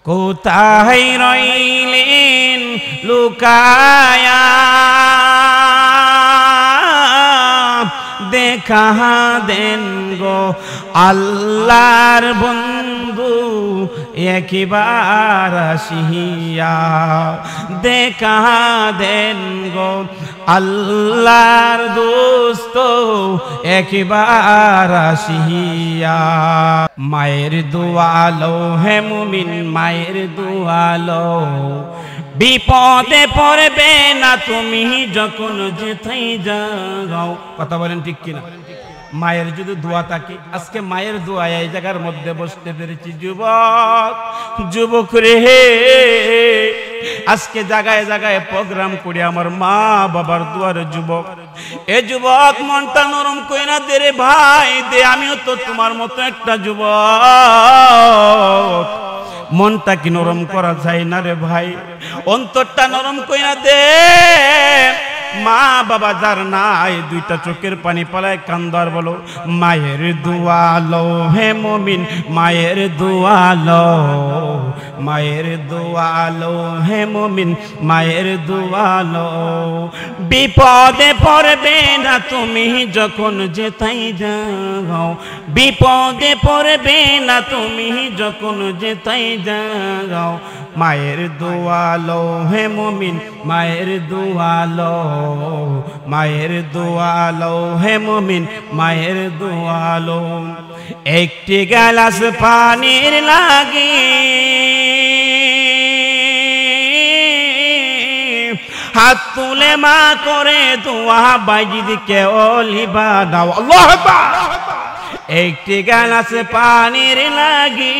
কোথায় রইলেন লুকায়া দেখা দেন গো আল্লাহর বন্ধু একবার আসিয়া দেখা দেন গো আল্লাহর দোস্ত একবার আসিয়া মায়ের দোয়ালো হে মুমিন মায়ের দোয়ালো বিপদে পড়বে না তুমি যখন যেথাই যাও কথা বলেন ঠিক কিনা মায়ের যদি দোয়া থাকে আজকে মায়ের দোয়া এই জায়গার মধ্যে বসতে পেরেছি যুবক রে আজকে জায়গায় জায়গায় প্রোগ্রাম করে আমার মা বাবার দুয়ারে যুবক এ যুবক মনটা নরম কইরা দে রে ভাই দে আমিও তো তোমার মতো একটা যুবক মনটা কি নরম করা যায় না রে ভাই অন্তরটা নরম কইরা দে মা বাবা যার নাই দুইটা চোখের পানি পালায় কান্দার বলো মায়ের দোয়ালো হে মুমিন মায়ের দোয়ালো মায়ের দোয়ালো হে মুমিন মায়ের দোয়ালো বিপদে পড়বে না তুমি যখন যেথাই যাও বিপদে পড়বে না তুমি যখন যেথাই যাও মায়ের দোয়ালো হে মুমিন মায়ের দোয়ালো মায়ের দোয়ালো হে মুমিন মায়ের দোয়ালো একটি গ্লাস পানির লাগি হাত তুলে মা করে দোয়া বাইজিদকে ওলিবা দাও আল্লাহু আকবার একটি গ্লাস পানির লাগি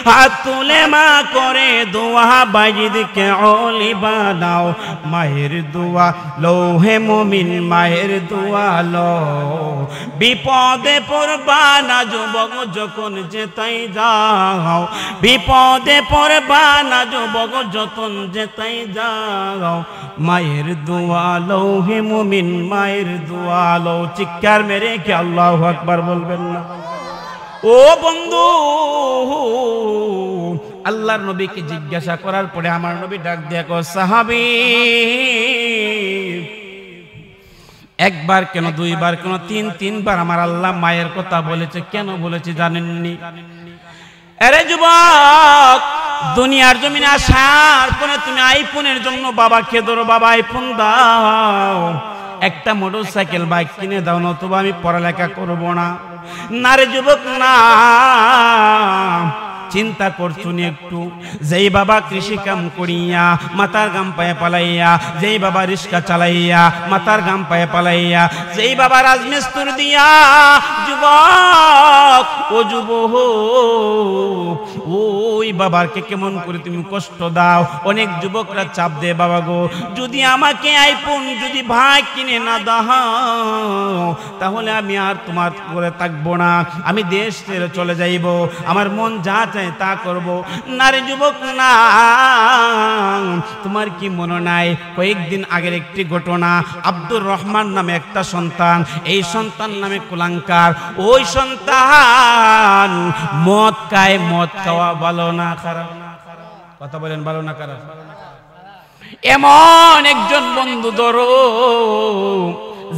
হাত তুলে মা করে দোয়া বাইজিদকে ওলিবা দাও মায়ের দোয়া লো হে মুমিন মায়ের দোয়া লো বিপদে পড়বা না যুবক যখন যেতাই যাও বিপদে পড়বা না যুবক যখন যেতাই যাও মায়ের দোয়া লো হে মুমিন মায়ের দোয়া লো চিৎকার মেরে কি আল্লাহু আকবার বলবেন না ও বন্ধু আল্লাহর নবীকে জিজ্ঞাসা করার পরে আমার নবী ডাক দিয়া কয় সাহাবী একবার কেন দুইবার কেন তিনবার আমার আল্লাহ মায়ের কথা বলেছে কেন বলেছে জানেননি আরে যুবক দুনিয়ার জমিনে আসার পরে তুমি আইফোনের জন্য বাবাকে ধরো বাবা আইফোন দাও একটা মোটরসাইকেল বাইক কিনে দাও নতুবা আমি পড়ালেখা করব না না রে যুবক না চিন্তা করছুনি একটু যেই বাবা কৃষি কাম করিয়া মাথার গাম পায়ে পালাইয়া যেই বাবা রিক্সা চালাইয়া মাথার গাম পায়ে পালাইয়া যেই বাবা রাজমিস্ত্রি দিয়া যুবক ও যুবক ওই বাবাকে কেমন করে তুমি কষ্ট দাও অনেক যুবকরা চাপ দেয় বাবা গো যদি আমাকে আইফোন যদি ভাই কিনে না দাও তাহলে আমি আর তোমার করে থাকবো না আমি দেশ ছেড়ে চলে যাইব আমার মন যা তা করব না রে যুবক না তোমার কি মনে নাই কয়েকদিন আগের একটি ঘটনা আব্দুর রহমান নামে একটা সন্তান এই সন্তান নামে কুলাঙ্কার ওই সন্তান মদ খায় মদ খাওয়া ভালো না খারাপ কথা বলেন ভালো না খারাপ এমন একজন বন্ধু ধরো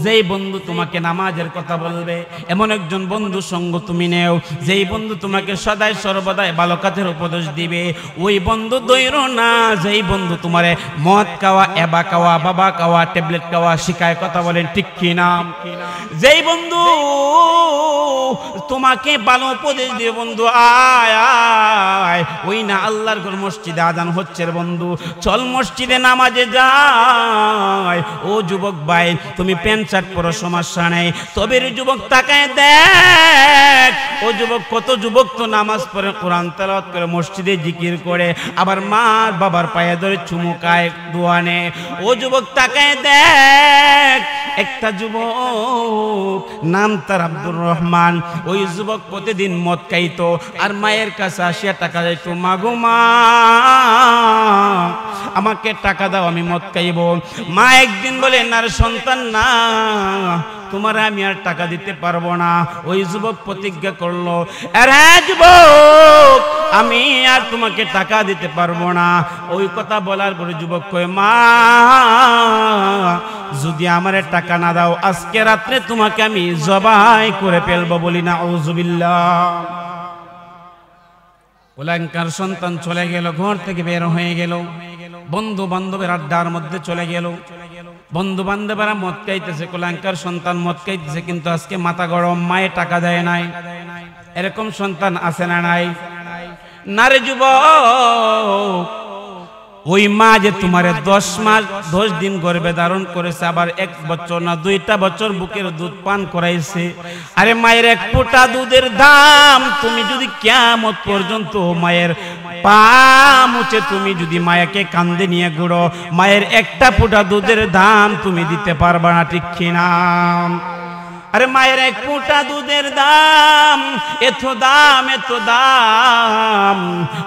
যেই বন্ধু তোমাকে নামাজের কথা বলবে এমন একজন বন্ধু সঙ্গ তুমি নেও যেই বন্ধু তোমাকে সদাই সর্বদাই ভালো কাজের উপদেশ দিবে ওই বন্ধু দৈরো না যেই বন্ধু তোমারে মদ খাওয়া এবা খাওয়া বাবা খাওয়া ট্যাবলেট খাওয়া শিখায় কথা বলেন ঠিক কি না যেই বন্ধু তোমাকে ভালো উপদেশ দিবে বন্ধু আয় আয় ওই না আল্লাহর ঘর মসজিদে আজান হচ্ছে বন্ধু চল মসজিদে নামাজে যাই ও যুবক ভাই তুমি প্যান্ট শার্ট পরো সমস্যা নেই তবে যুবক তাকায় দেখ ও যুবক কত যুবক তো নামাজ পড়ে কোরআন তেলাওয়াত করে মসজিদে জিকির করে আবার মা বাবার পায়ে ধরে চুমু খায় দোয়া নেয় ও যুবক তাকায় দেখ একটা যুবক নাম তার আব্দুর রহমান ওই যুবক প্রতিদিন মদ খাইতো আর মায়ের কাছে আসিয়া টাকা যাইতো মাগো মা আমাকে টাকা দাও আমি মদ খাইব মা একদিন বলে না রে সন্তান না তোমার আমি আর টাকা দিতে পারবো না। ওই যুবক প্রতিজ্ঞা করলো, আরে যুবক আমি আর তোমাকে টাকা দিতে পারবো না। ওই কথা বলার পরে যুবক কয়, মা যদি আমার টাকা না দাও আজকে রাত্রে তোমাকে আমি জবাই করে ফেলবো। বলি না আউযুবিল্লাহ। কুলাঙ্গার সন্তান চলে গেল, ঘর থেকে বের হয়ে গেল, বন্ধু বান্ধবের আড্ডার মধ্যে চলে গেল। বন্ধু বান্ধবেরা মদ খাইতেছে, কুলাঙ্গার সন্তান মদ খাইতেছে, কিন্তু আজকে মাথা গরম, মায়ে টাকা দেয় নাই। এরকম সন্তান আছে না নাই? নারে যুবক, ওই মা যে তোমারে 10 মাস 10 দিন গর্ভে ধারণ করেছে, আবার 1 বছর না 2টা বছর বুকের দুধ পান করাইছে। আরে মায়ের 1 ফোঁটা দুধের দাম তুমি যদি কিয়ামত পর্যন্ত মায়ের পা মুছে তুমি যদি মায়াকে কান্দে নিয়ে ঘুরো, মায়ের 1টা ফোঁটা দুধের দাম তুমি দিতে পারবা না, ঠিক কিনা? আরে মায়ের 1 ফোঁটা দুধের দাম এত দাম, এত দাম।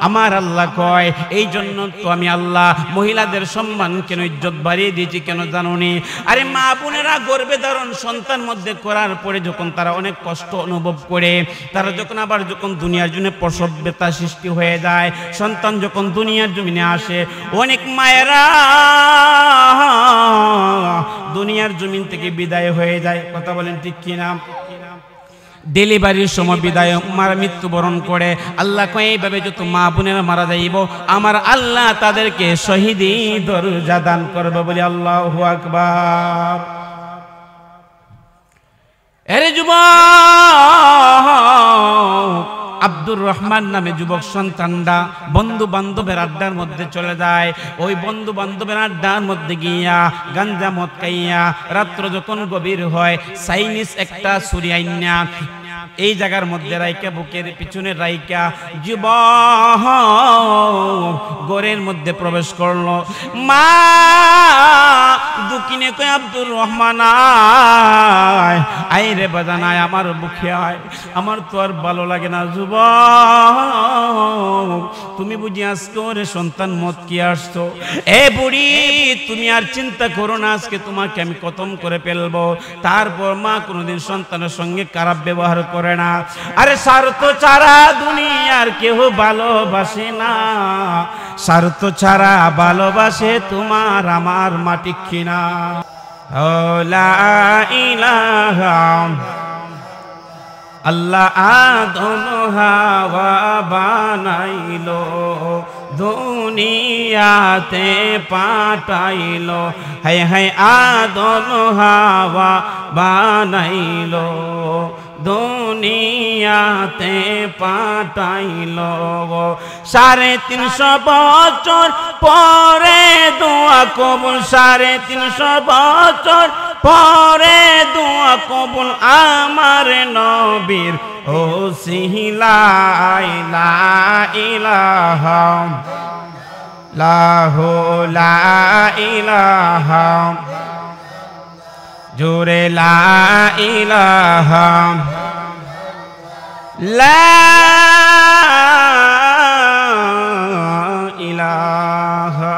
আমার আল্লাহ কয়, এই জন্য তো আমি আল্লাহ মহিলাদের সম্মান কেন, ইজ্জত বাড়িয়ে দিয়েছি কেন জানোনি? আরে মা বোনেরা গর্ভে ধারণ সন্তান মধ্যে করার পরে যখন তারা অনেক কষ্ট অনুভব করে, তারা যখন আবার যখন দুনিয়ার জন্য প্রসব ব্যথা সৃষ্টি হয়ে যায়, সন্তান যখন দুনিয়ার জমিনে আসে, অনেক মায়েরা দুনিয়ার জমিন থেকে বিদায় হয়ে যায়। কথা বলেন ঠিক কিনা? ডেলিভারির সময় বিদায় মারা মৃত্যুবরণ করে। আল্লাহ কয় এইভাবে যত মা বোনেরা মারা যাইব, আমার আল্লাহ তাদেরকে শহীদি দরজা দান করবে। বলি আল্লাহু আকবার। আরে যুবক, আব্দুর রহমান নামে যুবক সন্তানরা বন্ধু বান্ধবের আড্ডার মধ্যে চলে যায়। ওই বন্ধু বান্ধবের আড্ডার মধ্যে গিয়া গাঞ্জা মদ খাইয়া রাত্র যখন গভীর হয়, চাইনিজ একটা ছুরি আইনা এই জায়গার মধ্যে রাইকা, বুকের পিছনে রাইকা যুবক ঘরের মধ্যে প্রবেশ করলো। মা দুকিনে কয়, আব্দুর রহমান আয় রে বাজান, আয় আমার বুকে আয়, আমার তো আর ভালো লাগে না। যুবক তুমি বুঝি আজকে ওরে সন্তান মত কি আসছো? এ বুড়ি তুমি আর চিন্তা করো না, আজকে তোমাকে আমি খতম করে ফেলবো। তারপর মা কোনোদিন সন্তানের সঙ্গে খারাপ ব্যবহার করে না। আরে স্বার্থ ছাড়া দুনিয়ার কেউ ভালোবাসে না, স্বার্থ ছাড়া ভালোবাসে তোমার আমার মাটি কিনা। লা ইলাহা আল্লাহ আদম হাওয়া বানাইলো, দুনিয়াতে পাঠাইলো। হায় হায় আদম হাওয়া বানাইলো, দুনিয়াতে পাঠাইলো। 350 বছর পরে দোয়া কবুল, 350 বছর পরে দোয়া কবুল আমার নবীর ওসিলা। লা ইলাহা লাহু লা ইলাহা, জোরে লা ইলাহা লা ইলাহা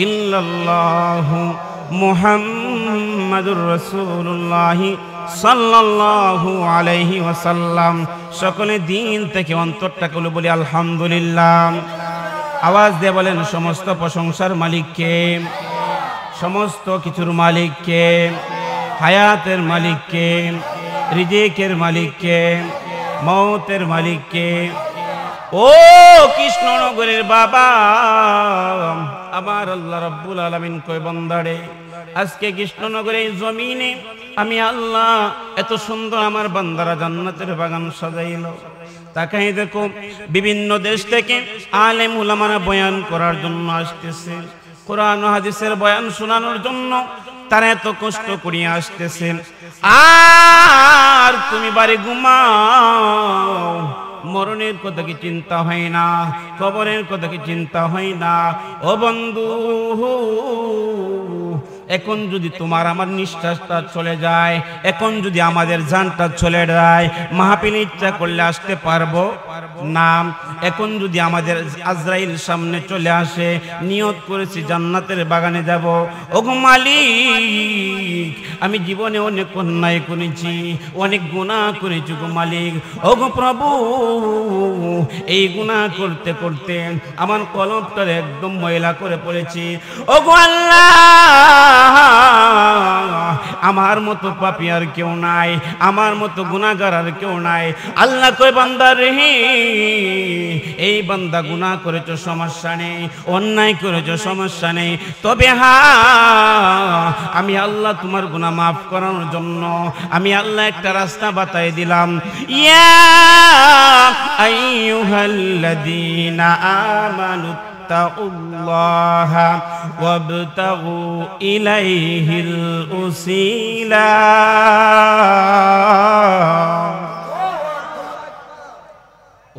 ইল্লাল্লাহু মুহাম্মাদুর রাসূলুল্লাহ সাল্লাল্লাহু আলাইহি ওয়াসাল্লাম। সকলে দিন থেকে অন্তরটাকে বলি আলহামদুলিল্লাহ। আওয়াজ দিয়ে বলেন, সমস্ত প্রশংসার মালিককে, সমস্ত কিছুর মালিককে, হায়াতের মালিককে, রিজিকের মালিককে, মৌতের মালিককে। ও কৃষ্ণনগরের বাবা, আমার আল্লাহ রাব্বুল আলামিন কয়, বান্দারে আজকে কৃষ্ণনগরের জমিনে আমি আল্লাহ এত সুন্দর আমার বান্দারা জান্নাতের বাগান সাজাইলো। তাকাই দেখো, বিভিন্ন দেশ থেকে আলেম উলামারা বয়ান করার জন্য আসতেছে, কোরআন ও হাদিসের বয়ান শোনানোর জন্য তারা এত কষ্ট করিয়া আসতেছেন। আর তুমি বাড়ি ঘুমাও, মরণের কথা কি চিন্তা হয় না, কবরের কথা কি চিন্তা হয় না? ও বন্ধু, এখন যদি তোমার আমার নিঃশ্বাসটা চলে যায়, এখন যদি আমাদের জানটা চলে যায়, মাহফিলে ইচ্ছা করলে আসতে পারবো না। এখন যদি আমাদের আজরাইল সামনে চলে আসে, নিয়ত করেছি জান্নাতের বাগানে যাব, ওগো মালিক আমি জীবনে অনেক অন্যায় করেছি, অনেক গুনাহ করেছি গো মালিক, ওগো প্রভু এই গুনাহ করতে করতে আমার কলবটা একদম ময়লা করে পড়েছি, ওগো আল্লাহ আমার মতো পাপী আর কেউ নাই, আমার মতো গুনাহগার আর কেউ নাই। আল্লাহ কয় বান্দা রে, এই বান্দা গুনাহ করেছো সমস্যা নেই, অন্যায় করেছো সমস্যা নেই, তবে আমি আল্লাহ তোমার গুনাহ মাফ করানোর জন্য আমি আল্লাহ একটা রাস্তা বাতাই দিলাম। ইয়া আইয়ুহাল্লাযীনা আমানু তাকুল্লাহা ওয়াবতাগু ইলাইহিল উসিলা।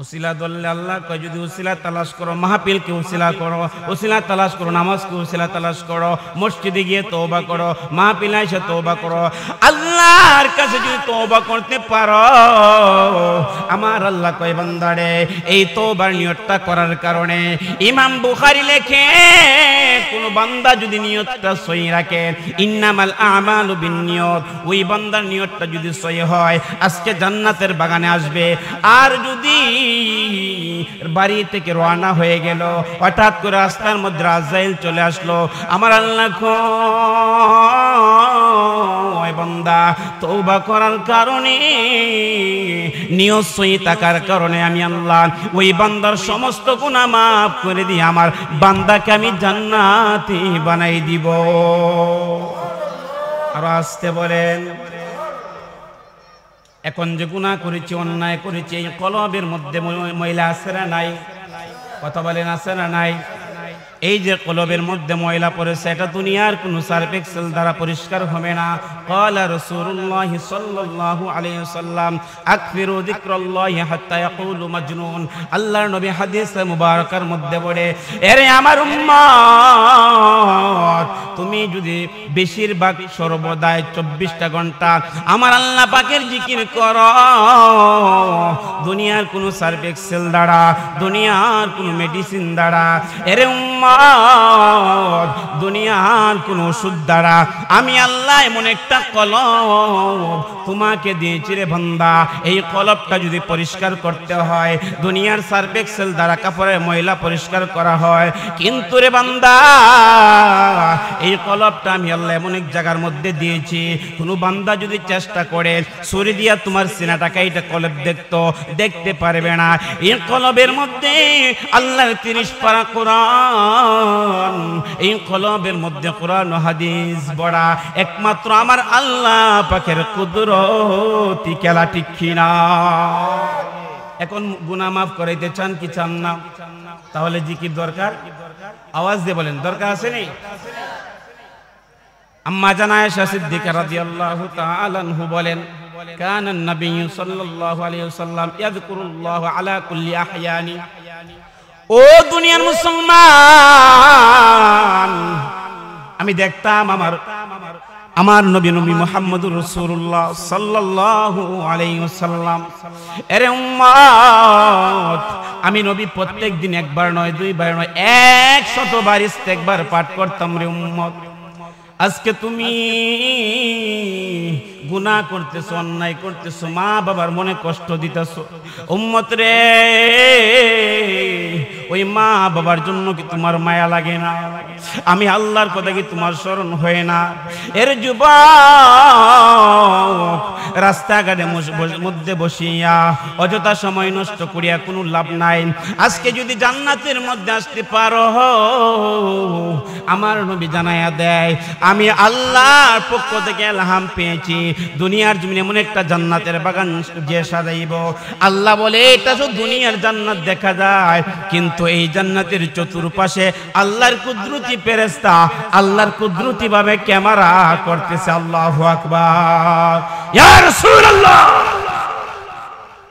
উসিলা দললে আল্লাহ কয় যদি উসিলা তালাশ করো, মাহফিলকে উসিলা করো, উসিলা তালাশ করো, নামাজকে উসিলা তালাশ করো, মসজিদে গিয়ে তওবা করো, মাহফিলে এসে তওবা করো, আল্লাহর কাছে যদি তওবা করতে পারো, আমার আল্লাহ কয় বান্দারে এই তওবার নিয়তটা করার কারণে ইমাম বুখারী লেখে কোন বান্দা যদি নিয়তটা সহি রাখে, ইন্নামাল আমালু বিন্নিয়ত, ওই বান্দার নিয়তটা যদি সহি হয় আজকে জান্নাতের বাগানে আসবে। আর যদি বাড়ি থেকে রওনা হয়ে গেল, হঠাৎ করে রাস্তার মধ্যে আজরাইল চলে আসলো, আমার আল্লাহ কয় বান্দা তওবা করার কারণে, নিয়ত সহি থাকার কারণে আমি আল্লাহ ওই বান্দার সমস্ত গুনাহ মাফ করে দিয়ে আমার বান্দাকে আমি জান্নাতি বানাই দিব। আর আসতে বলেন, এখন যে গুনাহ করেছি, অন্যায় করেছি, এই কলবের মধ্যে ময়লা আছে না নাই? কথা বলেন আছে না নাই? এই যে কলবের মধ্যে ময়লা পড়েছে, এটা দুনিয়ার কোন সার্ফ এক্সেল দ্বারা পরিষ্কার হবে না। ক্বালা রাসূলুল্লাহ সাল্লাল্লাহু আলাইহি ওয়াসাল্লাম আকফিরু যিকরাল্লাহি হাত্তা ইয়াকুলু মাজনুন। আল্লাহর নবী হাদিসে মুবারকার মধ্যে বলে, এরে আমার উম্মত, তুমি যদি বেশিরভাগ সর্বদাই 24টা ঘন্টা আমার আল্লাহ পাকের জিকির করো, দুনিয়ার কোন সার্ফ এক্সেল দ্বারা, দুনিয়ার কোন মেডিসিন দ্বারা, এরে উম্মত দুনিয়ার কোন ওষুধ দ্বারা আমি আল্লাহ এমন একটা কলব তোমাকে দিয়েছি রে বান্দা, এই কলবটা যদি পরিষ্কার করতে হয়, দুনিয়ার সার্ফ এক্সেল দ্বারা কাপড়ের ময়লা পরিষ্কার করা হয়, কিন্তু রে বান্দা এই কলবটা আমি আল্লাহ এমন এক জায়গার মধ্যে দিয়েছি, কোনো বান্দা যদি চেষ্টা করে ছুরি দিয়া তোমার সিনাটাকে এটা কলব দেখতে পারবে না। এই কলবের মধ্যে আল্লাহর 30 পারা কোরআন, এই কলবের মধ্যে কোরআন ও হাদিস পড়া একমাত্র আমার আল্লাহ পাকের কুদরতি খেলা, ঠিক কিনা? এখন গুনাহ মাফ করাইতে চান কি চান না? তাহলে জিকির দরকার, আওয়াজ দিয়ে বলেন দরকার আছে নেই? আম্মা জান আয়েশা সিদ্দিকা রাদিয়াল্লাহু তাআলা আনহু বলেন, কানা নবী সাল্লাল্লাহু আলাইহি ওয়াসাল্লাম ইয়াযকুরুল্লাহ আলা কুল্লি আহয়ানি। ও দুনিয়ার মুসলমান, আমি দেখতাম আমার নবী মুহাম্মদুর রাসূলুল্লাহ সাল্লাল্লাহু আলাইহি ওয়াসাল্লাম, এরে উম্মত আমি নবী প্রত্যেক দিন একবার নয়, দুইবার নয়, 100 বার ইস্তেগফার পাঠ করতাম রে উম্মত। আজকে তুমি গুনাহ করতেছো, অন্যায় করতেছো, মা বাবার মনে কষ্ট দিতেছো, উম্মত রে ওই মা বাবার জন্য কি তোমার মায়া লাগে না? আমি আল্লাহর কথা কি তোমার স্মরণ হয় না? এর যুবক রাস্তাঘাটে মধ্যে বসিয়া অযথা সময় নষ্ট করিয়া কোনো লাভ নাই। আজকে যদি জান্নাতের মধ্যে আসতে পারো, আমার নবী জানায়া দেয় আমি আল্লাহর পক্ষ থেকে ইলহাম পেয়েছি, দুনিয়ার জমিনে এমন একটা জান্নাতের বাগান যে সাজাইব। আল্লাহ বলে এটা শুধু দুনিয়ার জান্নাত দেখা যায়, কিন্তু এই জান্নাতের চতুর্পাশে আল্লাহর কুদরতি ফেরেশতা আল্লাহর কুদরতি ভাবে ক্যামেরা করতেছে। আল্লাহু আকবার, ইয়া রাসূলুল্লাহ।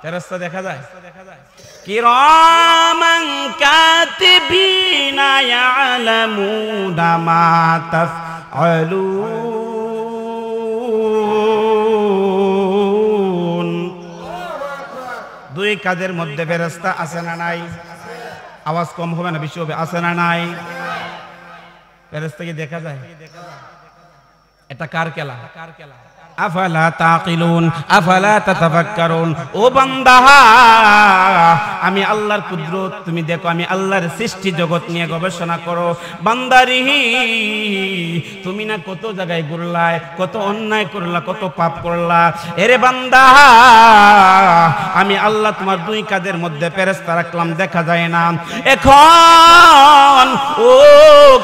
ফেরেশতা দেখা যায়, কিরামান কাতিবিনা ইয়ালামুনা মা তাফআলুন। দুই কাদের মধ্যে ফেরেশতা আছে না নাই? আওয়াজ কম হবে না বেশি হবে? আছে না নাই? ফেরেশতাকে দেখা যায়? এটা কার খেলা? আফালা তাকিলুন আফালা তাতাফাক্কারুন। ও বান্দা, আমি আল্লাহর কুদরত তুমি দেখো, আমি আল্লাহর সৃষ্টি জগৎ নিয়ে গবেষণা করো। বান্দারি, তুমি না কত জায়গায় ঘুরলা, কত অন্যায় করলা, কত পাপ করলা। এরে বান্দা, আমি আল্লাহ তোমার দুই কাদের মধ্যে ফেরেশতা রাখলাম, দেখা যায় না। এখন ও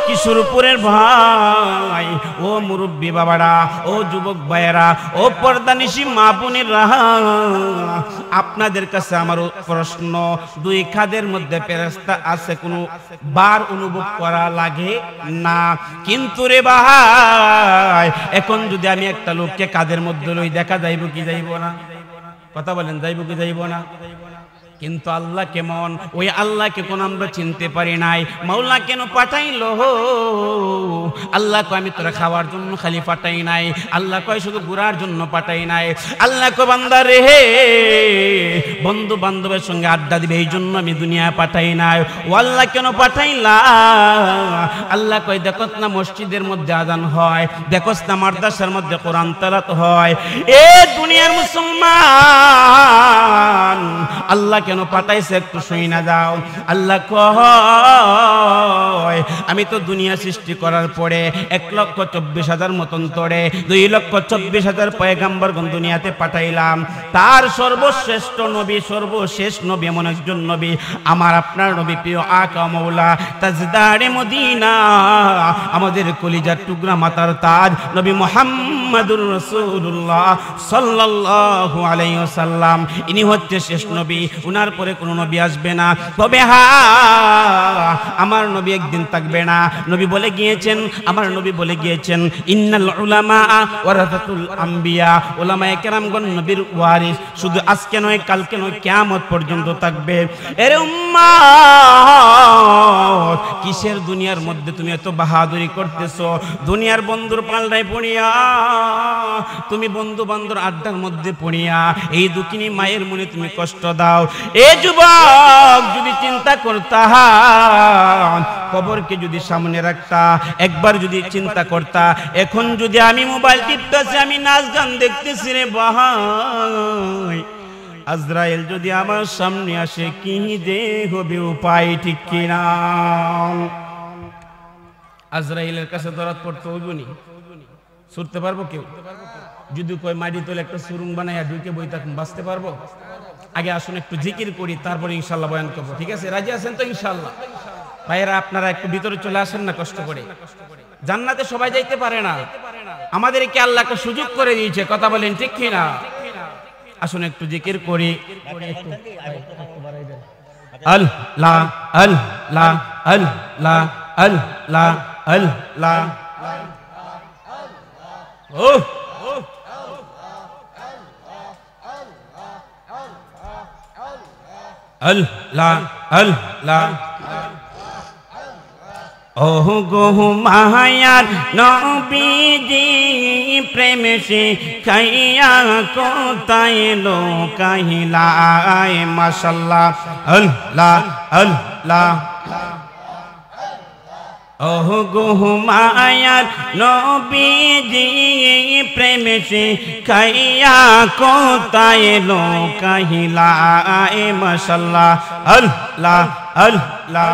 কিশোরপুরের ভাই, ও মুরব্বী বাবারা, ও যুবক ভাইয়েরা, ও পর্দানিশী মা বোনেরা, আপনাদের কাছে আমার প্রশ্ন, দুই কাদের মধ্যে ফেরেশতা আছে কোনো বার অনুভব করা লাগে না। কিন্তু রে ভাই, এখন যদি আমি একটা লোককে কাদের মধ্যে লই, দেখা যাইব কি যাইব না? কথা বলেন, যাইব কি যাইব না? কিন্তু আল্লাহ কেমন, ওই আল্লাহকে কোন আমরা চিনতে পারি নাই। মাওলা কেন পাঠাইলো? আল্লাহ কয় আমি তোরা খাওয়ার জন্য খালি পাঠাই নাই, আল্লাহ কয় শুধু ঘুরার জন্য পাঠাই নাই। আল্লাহ কয় বান্দা রে, বন্ধু বান্ধবের সঙ্গে আড্ডা দিবে এই জন্য আমি দুনিয়া পাঠাই নাই। ও আল্লাহ কেন পাঠাইলা? আল্লাহ কয় দেখোস না মসজিদের মধ্যে আজান হয়, দেখোস না মাদ্রাসার মধ্যে কোরআন তেলাওয়াত হয়। এ দুনিয়ার মুসলমান, আল্লাহ কেন পাঠাইছে একটু শুই না যাও। আল্লাহ কয় আমি তো দুনিয়া সৃষ্টি করার পরে 1,24,000 মতন তরে 2,24,000 পয়গাম্বরগণ দুনিয়াতে পাঠাইলাম। তার সর্বশ্রেষ্ঠ নবী, সর্বশেষ নবী, এমন একজন নবী আমার আপনার নবী, প্রিয় আকা মাওলা তাজদারে মদিনা, আমাদের কলিজার টুকরা মাতার তাজ নবী মুহাম্মদুর রাসূলুল্লাহ সাল্লাল্লাহু আলাইহি ওয়াসাল্লাম। ইনি হচ্ছে শেষ নবী, উনার পরে কোনো নবী আসবে না। তবে আমার নবী একদিন থাকবে না। নবী বলে গিয়েছেন, আমার নবী বলে গিয়েছেন, ইন্নাল উলামা ওয়ারাসাতুল আম্বিয়া, উলামায়ে কেরামগণ নবীর ওয়ারিস। শুধু আজকে নয়, কালকে নয়, কিয়ামত পর্যন্ত থাকবে। এরে উম্মত, কিসের দুনিয়ার মধ্যে তুমি এত বাহাদুরি করতেছো? দুনিয়ার বন্ধুর পাল্লায় পড়িয়া, তুমি বন্ধু বান্ধব আড্ডার মধ্যে পড়িয়া এই দুঃখিনী মায়ের মনে তুমি কষ্ট দাও। এ যুবক, যদি চিন্তা করতা, কবরকে যদি সামনে রাখতা, একবার যদি চিন্তা করতা, এখন যদি আমি মোবাইল টিপতেছি, আমি নাচ গান দেখতেছি রে ভাই, আজরাইল যদি আমার সামনে আসে, কি যে হবে উপায়, ঠিক কিনা? আজরাইলের কাছে দরাত পড়তে হইবনি, ছুটতে পারবো কেউ? যদি কয় মাটি তোলে একটা সুরুং বানাইয়া ঢুকে বই থাকুন, বাঁচতে পারবো? আগে আসুন একটু জিকির করি, তারপরে ইনশাল্লাহ বয়ান করবো, ঠিক আছে? রাজি আছেন তো ইনশাল্লাহ? ভাইয়েরা, আপনারা একটু ভিতরে চলে আসেন না কষ্ট করে। জান্নাতে সবাই যাইতে পারে না, আমাদেরকে আল্লাহ একটা সুযোগ করে দিয়েছে, কথা বলেন ঠিক কিনা? আসুন একটু জিকির করি। আল্লাহ আল্লাহ আল্লাহ আল্লাহ আল্লাহ, ও আল্লাহ আল্লাহ। ওহ গো মায়ার নবীজি, প্রেম শিখাইয়া কোথায় লোকাইলায়, মাশাআল্লাহ আল্লাহ আল্লাহ। ওহ গো মায়ার নবীজি, প্রেম শিখাইয়া কোথায় লোকাইলায়, মাশাআল্লাহ আল্লাহ আল্লাহ।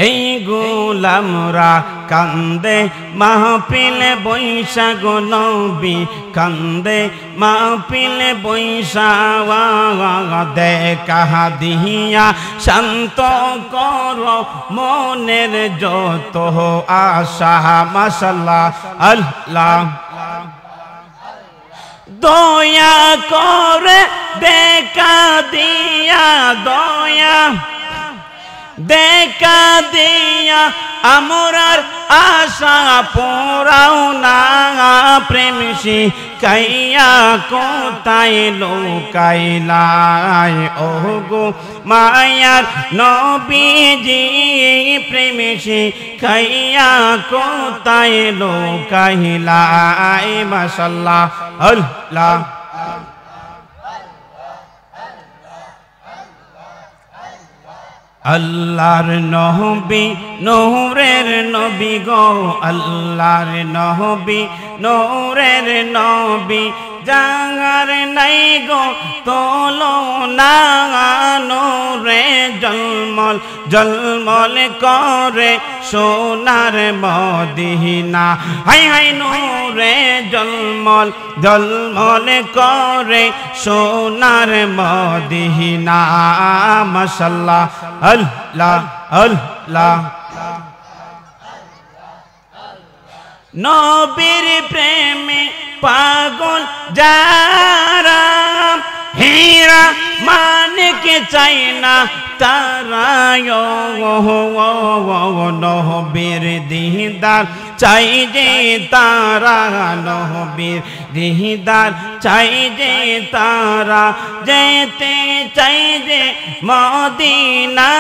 এই গোলামরা কান্দে মাহফিলে বৈশা, গো নবী কান্দে মাহফিলে বৈশা, দেখা দিহিয়া শান্ত কর মনের যত আশা, মাশাআল্লাহ আল্লাহ। দয়া করে দেখা দিয়া, দয়া দেখা দিয়া আমরার আশা পোরাও না প্রেম শিখাইয়া কোথায় লোকাইলাই ওগো মায়ার নবীজি প্রেম শিখাইয়া কোথায় লোকাইলাই মাশাআল্লাহ আল্লাহ আল্লাহর নবী নূরের নবী গো আল্লাহর নবী নূরের নবী জাগার নাই গো তোলো না নূরে জলমল জলমল করে সোনার মদিনা হাই হাই নূরে জলমল জলমল করে সোনার মদিনা মাশাআল্লাহ আল্লাহ আল্লাহ নবীর প্রেমে পাগল যারা হীরা মানিকে চাই না তারা নবীর দিদার চাই যে তারা নবীর দিদার চাই যে তারা যেতে চাই যে মদিনা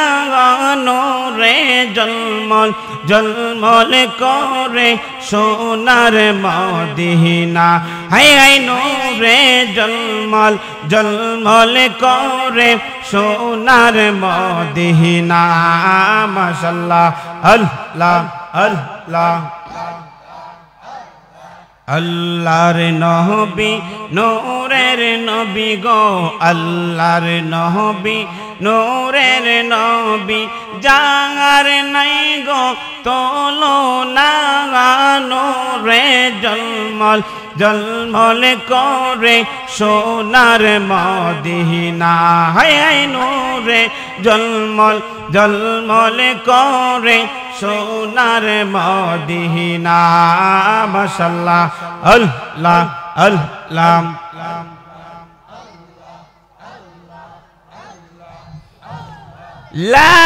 নূরে জলমল জলমল করে সোনার মদিনা হাই হাই নূরে জলমল জলমল করে সোনার মদিনা মাশাআল্লাহ আল্লাহ আল্লাহ আল্লাহর নবী নূরের নবী গো আল্লাহর নবী নূরের নবী জাগার নাই গো তোলো না নূরে জলমল জলমল করে সোনার মদিনা হায় হায় নূরে জলমল জলমল করে সোনার মদিনা মাশাআল্লাহ আল্লাহ আল্লাহ লা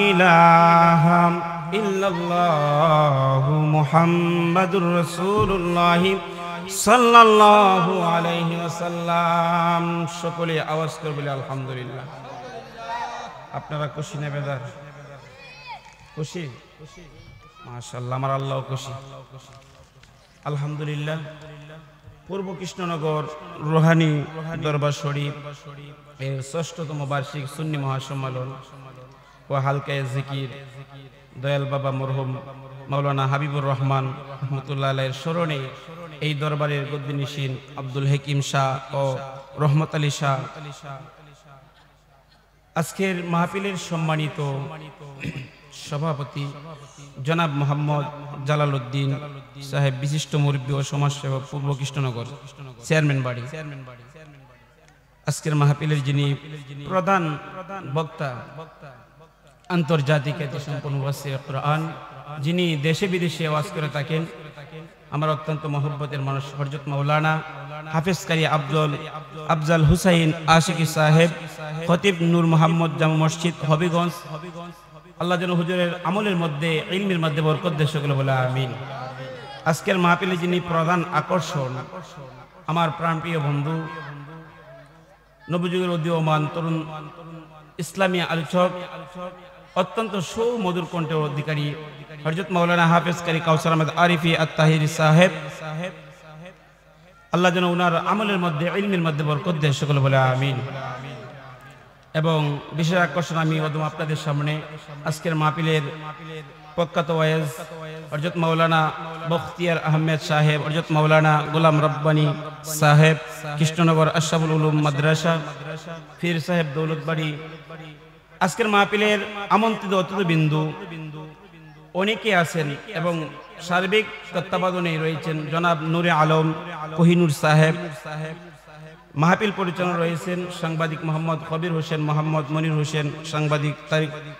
ইলাহা ইল্লাল্লাহু মুহাম্মাদুর রাসূলুল্লাহ সাল্লাল্লাহু আলাইহি ওয়াসাল্লাম। সকলে আওয়াজ করে বলি আলহামদুলিল্লাহ। আপনারা খুশি না বেজার? খুশি মাশাআল্লাহ, আমার আল্লাহ খুশি আলহামদুলিল্লাহ। পূর্ব কৃষ্ণনগর রোহানি দরবার শরীফ এর ৬ষ্ঠতম বার্ষিক সুন্নি মহাসম্মেলন ও হালকায়ে জিকির দয়াল বাবা মরহুম মাওলানা হাবিবুর রহমান রহমতুল্লাহ আলাইহির স্মরণে এই দরবারের গদ্দিনিশিন আব্দুল হাকিম শাহ ও রহমত আলী শাহ আজকের মাহফিলের সম্মানিত সভাপতি জনাব মোহাম্মদ জালালউদ্দিন সাহেব, বিশিষ্ট মুরব্বী ও সমাজসেবক, পূর্ব কৃষ্ণনগর চেয়ারম্যান বাড়ি। আজকের মাহফিলের যিনি প্রধান বক্তা, আন্তর্জাতিক খ্যাতিসম্পন্ন মুফাসসির কুরআন, যিনি দেশে বিদেশে ওয়াজ করে থাকেন, আমার অত্যন্ত মহব্বতের মানুষ হযরত মাওলানা হাফেজ কারি আফজাল হুসাইন আশিকি সাহেব, খতিব নূর মোহাম্মদ জামে মসজিদ হবিগঞ্জ। আল্লাহ যেন হুজুরের আমলের মধ্যে, ইলমের মধ্যে বরকত দেয়, সকলে বলে আমিন। আজকের মাহফিলে যিনি প্রধান আকর্ষণ, আমার প্রাণপ্রিয় বন্ধু, নবযুগের উদীয়মান তরুণ ইসলামী আলোচক, অত্যন্ত সুমধুর কণ্ঠের অধিকারী হযরত মাওলানা হাফেজ কারি কাউসার আহমদ আরিফি আত-তাহিরি সাহেব। আল্লাহ যেন উনার আমলের মধ্যে, ইলমের মধ্যে বরকত দেয়, সকলে বলে আমিন। এবং বিশেষ আকর্ষণ, আমি ওদম আপনাদের সামনে আজকের মাহফিলের প্রখ্যাত ওয়াইজ হযরত মাওলানা বখতিয়ার আহমেদ সাহেব, হযরত মাওলানা গোলাম রব্বানী সাহেব, কৃষ্ণনগর আশরাফুল উলুম মাদ্রাসা, ফির সাহেব দৌলতবাড়ি। আজকের মাহফিলের আমন্ত্রিত অতিথিবৃন্দ অনেকে আছেন এবং সার্বিক তত্ত্বাবধানে রয়েছেন জনাব নূরে আলম কোহিনুর সাহেব। মাহফিল পরিচালনা রয়েছেন সাংবাদিক মোহাম্মদ কবির হোসেন, মোহাম্মদ মনির হোসেন, সাংবাদিক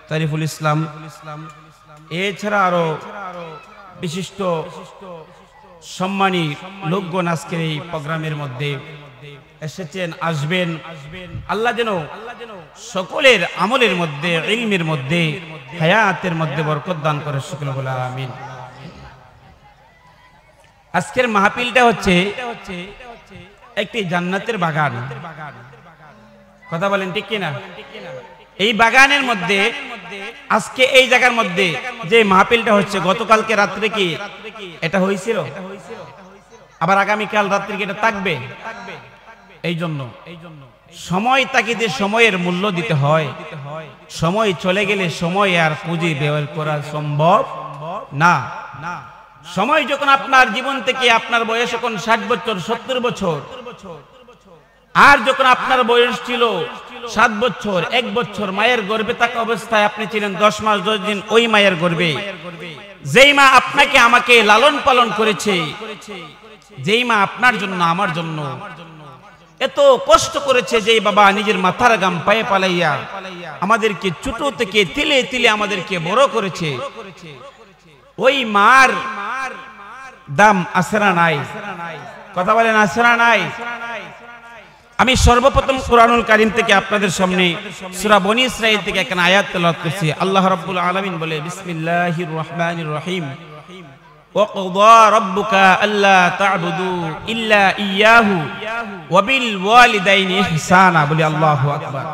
তারিফুল ইসলাম। এছাড়া আরো বিশিষ্ট সম্মানী লোকগণ আজকের এই প্রোগ্রামের মধ্যে এসেছেন, আসবেন। আল্লাহ যেন সকলের আমলের মধ্যে, ইলমের মধ্যে, হায়াতের মধ্যে বরকত দান করে, সকলে বলে আমিন। আজকের মাহফিলটা হচ্ছে একটি জান্নাতের বাগান। কথা বলেন ঠিক কিনা? এই বাগানের মধ্যে আজকে এই জায়গার মধ্যে যে মাহফিলটা হচ্ছে, গতকালকে রাত্রে কি এটা হয়েছিল? আবার আগামীকাল রাত্রে কি এটা থাকবে? এই জন্য সময় তাকিদে সময়ের মূল্য দিতে হয়। সময় চলে গেলে সময় আর পুঁজি ব্যয় করা সম্ভব না। সময় যখন আপনার জীবন থেকে, আপনার বয়স এখন 60 বছর 70 বছর, আর যখন আপনার বয়স ছিল 7 বছর 1 বছর, মায়ের গর্ভে থাকা অবস্থায় আপনি ছিলেন 10 মাস 10 দিন ওই মায়ের গর্ভে। যেই মা আপনাকে আমাকে লালন পালন করেছে, যেই মা আপনার জন্য আমার জন্য এত কষ্ট করেছে, যেই বাবা নিজের মাথার গাম পায়ে পালাইয়া আমাদেরকে ছোট থেকে তিলে তিলে আমাদেরকে বড় করেছে, ওই মার দাম আসরা নাই। কথা বলেন আসরা নাই? আমি সর্বপ্রথম কুরআনুল কারীম থেকে আপনাদের সামনে সূরা বনী ইসরাঈল থেকে একটা আয়াত তেলাওয়াত করছি। আল্লাহ রাব্বুল আলামিন বলে, বিসমিল্লাহির রহমানির রহিম, ওয়াকযা রাব্বুকা আল্লা তা'বুদু ইল্লা ইয়্যাহু ওয়া বিল ওয়ালিদাইনি ইহসানা। বলি আল্লাহু আকবার।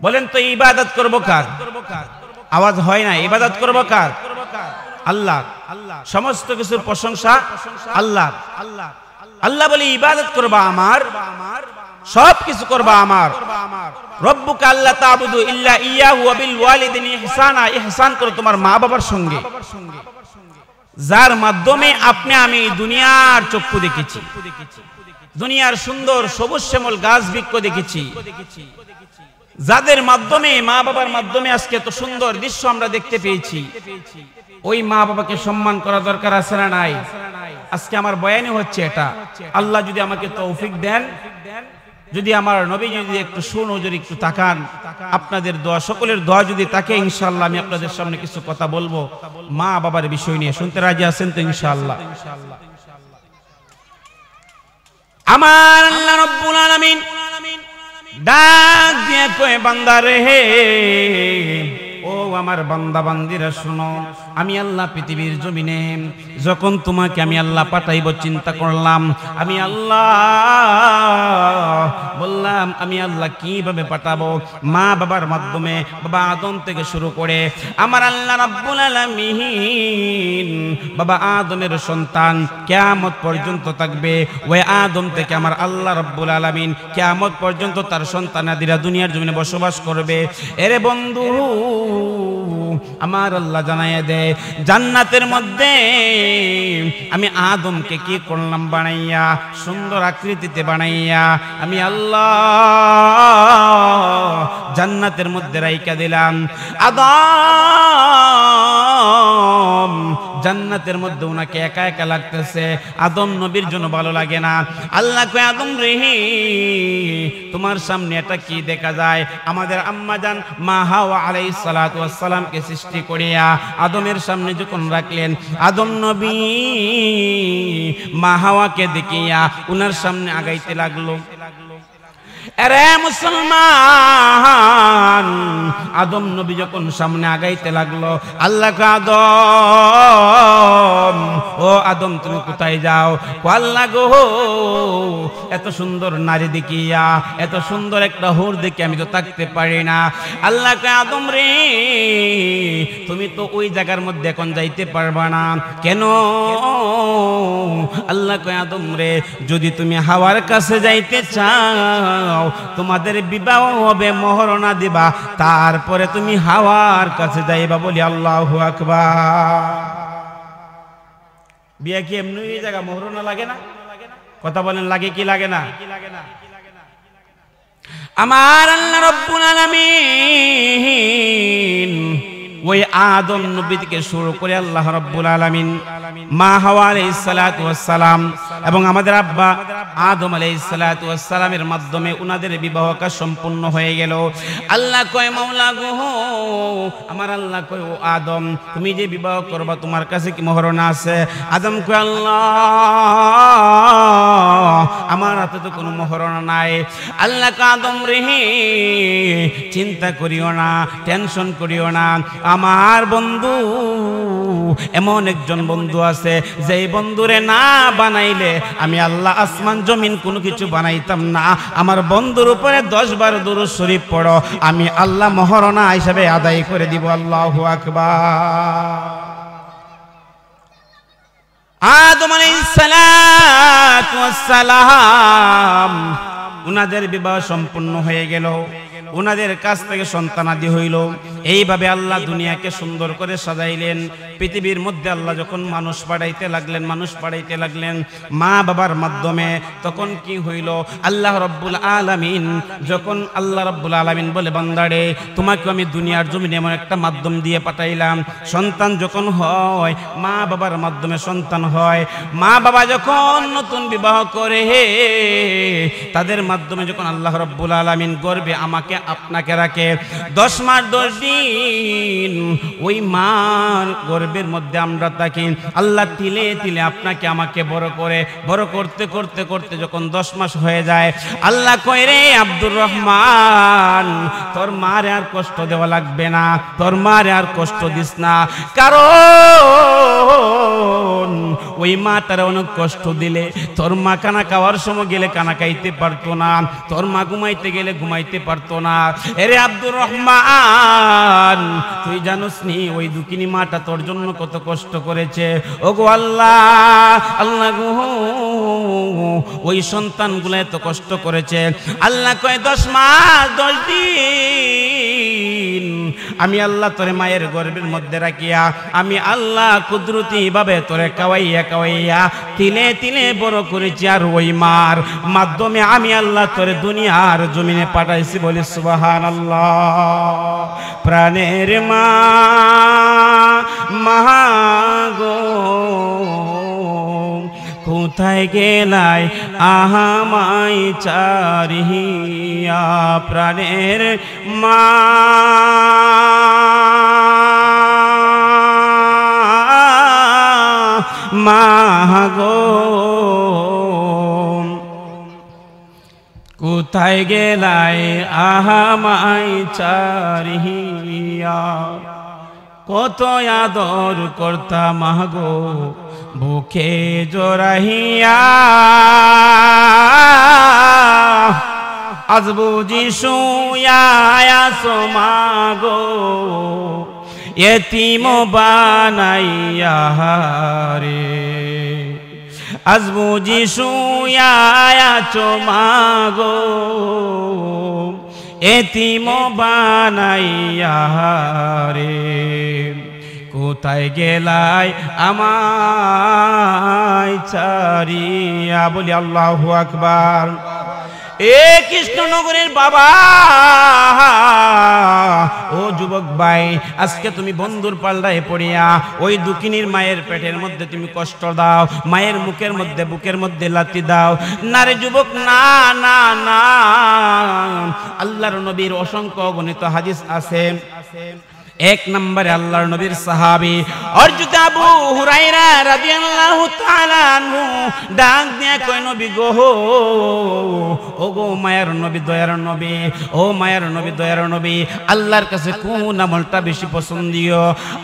বলেন তো ইবাদত করব কার? আওয়াজ হয় না। ইবাদত করব কার? আল্লাহ। সমস্ত কিছুর প্রশংসা আল্লাহ। আল্লাহ বলে ইবাদত করবা আমার, সব কিছু করবা আমার। রব্বুকা আল্লা তা'বুদু ইল্লা ইয়্যাহু ওয়া বিল ওয়ালিদাইনি ইহসানা। ইহসান করো তোমার মা বাবার সঙ্গে, যার মাধ্যমে আপনি আমি দুনিয়ার চক্ষু দেখেছি, দুনিয়ার সুন্দর সবুজ শ্যামল গাছ বৃক্ষ দেখেছি, যাদের মাধ্যমে, মা বাবার মাধ্যমে আজকে এত সুন্দর দৃশ্য আমরা দেখতে পেয়েছি। ওই মা বাবাকে সম্মান করা দরকার আছে না নাই? আজকে আমার বয়ানে হচ্ছে এটা। আল্লাহ যদি আমাকে তৌফিক দেন, যদি আমার নবী যদি একটু সুনজরে একটু তাকান, আপনাদের দোয়া, সকলের দোয়া যদি তাকে, ইনশাআল্লাহ আমি আপনাদের সামনে কিছু কথা বলবো মা বাবার বিষয় নিয়ে। শুনতে রাজি আছেন তো? ইনশাআল্লাহ। আমার আল্লাহ রাব্বুল আলামিন ডাক দিয়ে কয়, বান্দা রে, ও আমার বান্দা বান্দিরা শোনো, আমি আল্লাহ পৃথিবীর জমিনে যখন তোমাকে আমি আল্লাহ পাঠাইব চিন্তা করলাম। আমি আল্লাহ বললাম আমি আল্লাহ কিভাবে পাঠাবো? মা বাবার মাধ্যমে, বাবা আদম থেকে শুরু করে আমার আল্লাহ রাব্বুল আলামিন বাবা আদমের সন্তান কিয়ামত পর্যন্ত থাকবে। ওই আদম থেকে আমার আল্লাহ রাব্বুল আলামিন কিয়ামত পর্যন্ত তার সন্তানাদিরা দুনিয়ার জমিনে বসবাস করবে। এরে বন্ধু, আমার আল্লাহ জানাইয়া দেয়, জান্নাতের মধ্যে আমি আদমকে কি করলাম? বানাইয়া, সুন্দর আকৃতিতে বানাইয়া আমি আল্লাহ জান্নাতের মধ্যে রাইখা দিলাম। আদম জান্নাতের মধ্যে ওনাকে একা একা লাগতেছে, আদম নবীর জন্য ভালো লাগে না। আল্লাহ কয়, আদম রে, তোমার সামনে এটা কি দেখা যায়? আমাদের আম্মা জান মা হাওয়া আলাইহিস সালাতু ওয়াস সালামকে সৃষ্টি করিয়া আদমের সামনে যখন রাখলেন, আদম নবী মা হাওয়াকে দেখিয়া উনার সামনে আগাইতে লাগলো। আরে মুসলমান, আদম নবী যখন সামনে আগাইতে লাগলো, আল্লাহ আদম, ও আদম তুমি কোথায় যাও? আল্লাহ গো, এত সুন্দর নারী দেখিয়া, এত সুন্দর একটা হুর দেখে আমি তো থাকতে পারি না। আল্লাহ আদম রে, তুমি তো ওই জায়গার মধ্যে এখন যাইতে পারবা না। কেন? আল্লাহ কয়, আদম রে, যদি তুমি হাওয়ার কাছে যাইতে চাও, তোমাদের বিবাহ হবে, মহরনা দিবা, তারপরে তুমি হাওয়ার কাছে যাইবা। বলি আল্লাহু আকবার। বিয়ে কি এমনি জায়গা মহরনা লাগে না? কথা বলেন, লাগে কি লাগে না? আমার আল্লাহ রাব্বুল আলামিন ওই আদম নবী থেকে শুরু করে আল্লাহ রাব্বুল আলামিন মা হাওয়া আলাইহিস সালাতু ওয়াস সালাম এবং আমাদের আব্বা আদম আলাইহিস সালাতু ওয়াস সালামের মাধ্যমে উনাদের বিবাহ কাজ সম্পূর্ণ হয়ে গেল। আল্লাহ কয়, মাওলা গো, আমার আল্লাহ কয়, ও আদম, তুমি যে বিবাহ করবা তোমার কাছে কি মহরনা আছে? আদম কয়, আল্লাহ আমার হাতে তো কোনো মহরণা নাই। আল্লাহ কাদম রেহে চিন্তা করিও না, টেনশন করিও না। আমার বন্ধু এমন একজন বন্ধু আছে যেই বন্ধুরে না বানাইলে আমি আল্লাহ আসমান জমিন কোনো কিছু বানাইতাম না। আমার বন্ধুর উপরে 10 বার দুরূদ শরীফ পড়ো, আমি আল্লাহ মহরণা হিসাবে আদায় করে দিব। আল্লাহু আকবার। আদম আলাইহিস সালাতু ওয়াস সালাম উনাদের বিবাহ সম্পূর্ণ হয়ে গেল, উনাদের কাছ থেকে সন্তানাদি হইল। এইভাবে আল্লাহ দুনিয়াকে সুন্দর করে সাজাইলেন। পৃথিবীর মধ্যে আল্লাহ যখন মানুষ পাঠাইতে লাগলেন মা বাবার মাধ্যমে, তখন কি হইল? আল্লাহ রাব্বুল আলামিন যখন বলে, বান্দারে তোমাকে আমি দুনিয়ার জমিনে এমন একটা মাধ্যম দিয়ে পাঠাইলাম। সন্তান যখন হয় মা বাবার মাধ্যমে সন্তান হয়। মা বাবা যখন নতুন বিবাহ করে তাদের মাধ্যমে যখন আল্লাহ রাব্বুল আলামিন গর্ভে আমাকে আপনাকে রাখে 10 মাস 10 দিন, ওই মার গর্ভের মধ্যে আমরা থাকি। আল্লাহ তিলে তিলে আপনাকে আমাকে বড় করতে যখন 10 মাস হয়ে যায়, আল্লাহ কয় রে আব্দুর রহমান, তোর মারে আর কষ্ট দেওয়া লাগবে না, তোর মারে আর কষ্ট দিস না। কারণ ওই মা তারা অনেক কষ্ট দিলে তোর মা কানা খাওয়ার সময় গেলে কানা খাইতে পারতো না, তোর মা ঘুমাইতে গেলে ঘুমাইতে পারতো না। এরে আব্দুর রহমান, তুই জানোস নি ওই দুঃখিনী মাটা তোর জন্য কত কষ্ট করেছে? ওগো আল্লাহ গো, ওই সন্তানগুলো এত কষ্ট করেছে। আল্লাহ কয় 10 মাস 10 দিন আমি আল্লাহ তোরে মায়ের গর্ভের মধ্যে রাখিয়া আমি আল্লাহ কুদরতি ভাবে তোরে কাওয়াইয়া তিলে তিলে বড় করেছি। আর ওই মার মাধ্যমে আমি আল্লাহ তোরে দুনিয়ার জমিনে পাঠাইছি। বলি সুবহানাল্লাহ। প্রাণের মা গো কোথায় গেলাই আহামাই চারিয়া? প্রাণের মা গো কোথায় গেলাই আহামাই চারিয়া? কত আদর করতা মাগো বুকে জড়াইয়া, আজ বুঝি শুয়া আছো মাগো এতিম বানাইয়া রে। আজ বুঝি শুয়া আছো মাগো এতিম বানাইয়া রে। কোথায় গেলাই আমায় ছাড়িয়া? বলি আল্লাহু আকবার। এ কৃষ্ণনগরের বাবা, ও যুবক ভাই, আজকে তুমি বন্ধুর পাল্লায় পড়িয়া ওই দুঃখিনীর মায়ের পেটের মধ্যে তুমি কষ্ট দাও, মায়ের মুখের মধ্যে বুকের মধ্যে লাথি দাও। না রে যুবক, না না না। আল্লাহর নবীর অসংখ্য অগণিত হাদিস আছে। 1 নম্বরে আল্লাহর নবীর সাহাবী হযরত আবু হুরায়রা রাদিয়াল্লাহু তাআলা আনহু ডাক দিয়া কয়, নবী গো, ও গো মায়ের নবী, দয়ার নবী, ও মায়ের নবী, দয়ার নবী, আল্লাহর কাছে কোন আমলটা বেশি পছন্দীয়?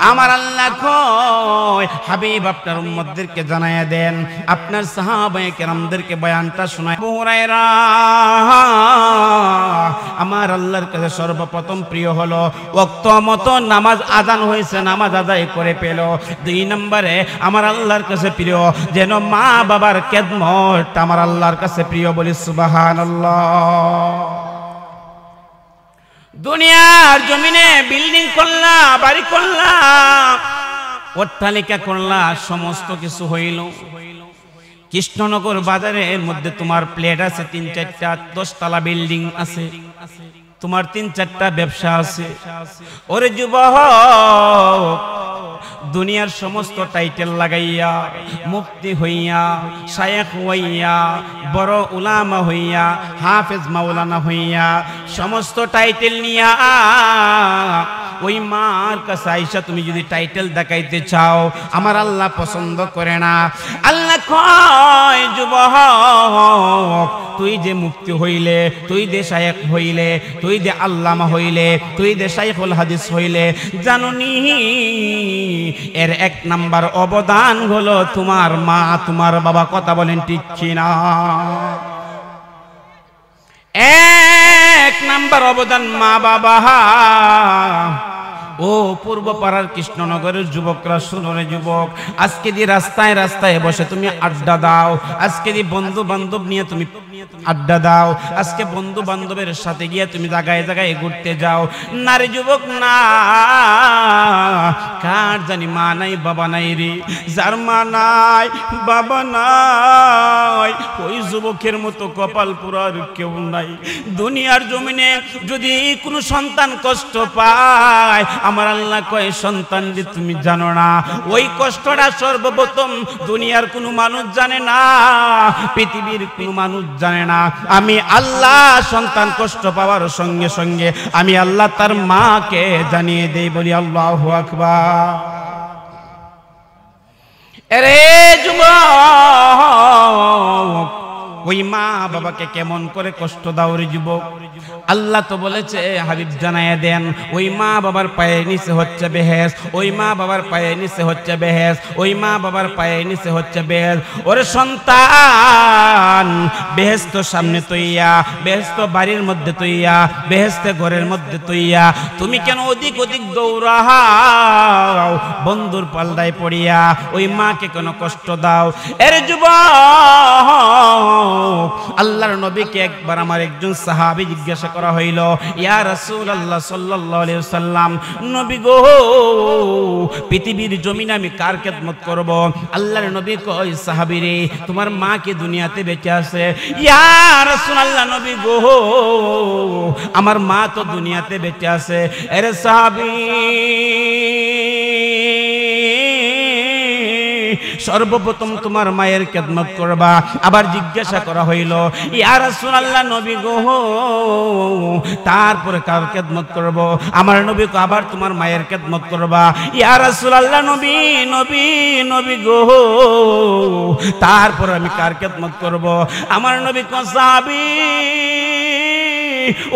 আমার আল্লাহ কয়, হাবিব আপনার উম্মতদেরকে জানায়া দেন, আপনার সাহাবায়ে কেরামদেরকে বয়ানটা শোনায়। আবু হুরায়রা, আমার আল্লাহর কাছে সর্বপ্রথম প্রিয় হলো ওয়াক্ত মতো নামাজ আযান হয়েছে, নামাজ আদায় করে পেল। 2 নম্বরে আমার আল্লাহর কাছে প্রিয় যেন মা বাবার খেদমত আমার আল্লাহর কাছে প্রিয়। বলি সুবহানাল্লাহ। দুনিয়ার জমিনে বিল্ডিং করলা, বাড়ি করলা, অট্টালিকা করলা, সমস্ত কিছু হইল। কৃষ্ণনগর বাজারের মধ্যে তোমার প্লেট আছে 3-4টা, 10 তলা বিল্ডিং আছে, তোমার 3-4টা ব্যবসা আছে। ওরে যুবক, দুনিয়ার সমস্ত টাইটেল লাগাইয়া, মুফতি হইয়া, শায়েখ হইয়া, বড় উলামা হইয়া, হাফেজ মাওলানা হইয়া, সমস্ত টাইটেল নিয়া ওই মার কাছে আইসা তুমি যদি টাইটেল দেখাইতে চাও, আমার আল্লাহ পছন্দ করে না। আল্লাহ কয় যুবক তুই যে মুক্তি হইলে, তুই যে শায়েখ হইলে, তুই যে আল্লামা হইলে, তুই যে শাইখুল হাদিস হইলে, জানুনি এর 1 নাম্বার অবদান হলো তোমার মা তোমার বাবা। কথা বলেন ঠিক কিনা? 1 নাম্বার অবদান মা বাবা। ও পূর্বপাড়ার কৃষ্ণনগরের যুবকরা, শুনো রে যুবক, আজকে দি রাস্তায় রাস্তায় বসে তুমি আড্ডা দাও, আজকে দি বন্ধু বান্ধব নিয়ে তুমি আড্ডা দাও, আজকে বন্ধু বান্ধবের সাথে গিয়ে তুমি জায়গায় জায়গায় ঘুরতে যাও, না রে যুবক না, কার জানি মা নাই বাবা নাই রে, যার মা নাই বাবা নাই ওই যুবকের মতো কপাল পুরার কেউ নাই। দুনিয়ার জমিনে যদি কোনো সন্তান কষ্ট পায়, আমার আল্লাহ কয় সন্তান যে তুমি জানো না, ওই কষ্টটা সর্বপ্রথম দুনিয়ার কোনো মানুষ জানে না, পৃথিবীর কোনো মানুষ জানে না। আমি আল্লাহ সন্তান কষ্ট পাওয়ার সঙ্গে সঙ্গে আমি আল্লাহ তার মাকে জানিয়ে দেই। বলি আল্লাহু আকবার। আরে যুবক, ওই মা বাবাকে কেমন করে কষ্ট দাও রে যুবক? আল্লাহ তো বলেছে, হাবিব জানায়া দেন, ওই মা বাবার পায়ের নিচে হচ্ছে বেহেশত, ওই মা বাবার পায়ের নিচে হচ্ছে বেহেশত, ওই মা বাবার পায়ের নিচে হচ্ছে বেহেশত। ওরে সন্তান, বেহেশত সামনে তৈয়া, বেহেশত বাড়ির মধ্যে তৈয়া, বেহেশতে ঘরের মধ্যে তৈয়া, তুমি কেন অধিক অধিক দৌড়াও বন্ধুর পাল্লায় পড়িয়া? ওই মাকে কেন কষ্ট দাও? এর যুবক, আল্লাহর নবীকে একবার আমার একজন সাহাবী জিজ্ঞাসা করা হইল, ইয়া রাসূলুল্লাহ সাল্লাল্লাহু আলাইহি ওয়াসাল্লাম, নবী গো, পৃথিবীর জমিনে আমি কার খেদমত করব? আল্লাহর নবী কয়, সাহাবী রে, তোমার মা কি দুনিয়াতে বেঁচে আছে? ইয়া রাসূলুল্লাহ, নবী গো, আমার মা তো দুনিয়াতে বেঁচে আছে। এর সাহাবী, সর্বপ্রথম তোমার মায়ের খেদমত করবা। আবার জিজ্ঞাসা করা হইল, ইয়া রাসূলুল্লাহ, নবী গো, তারপরে কার খেদমত করব? আমার নবী কো, আবার তোমার মায়ের খেদমত করবা। ইয়া রাসূলুল্লাহ, নবী নবী নবী গো, তারপরে আমি কার খেদমত করব? আমার নবী কো, সাহাবী,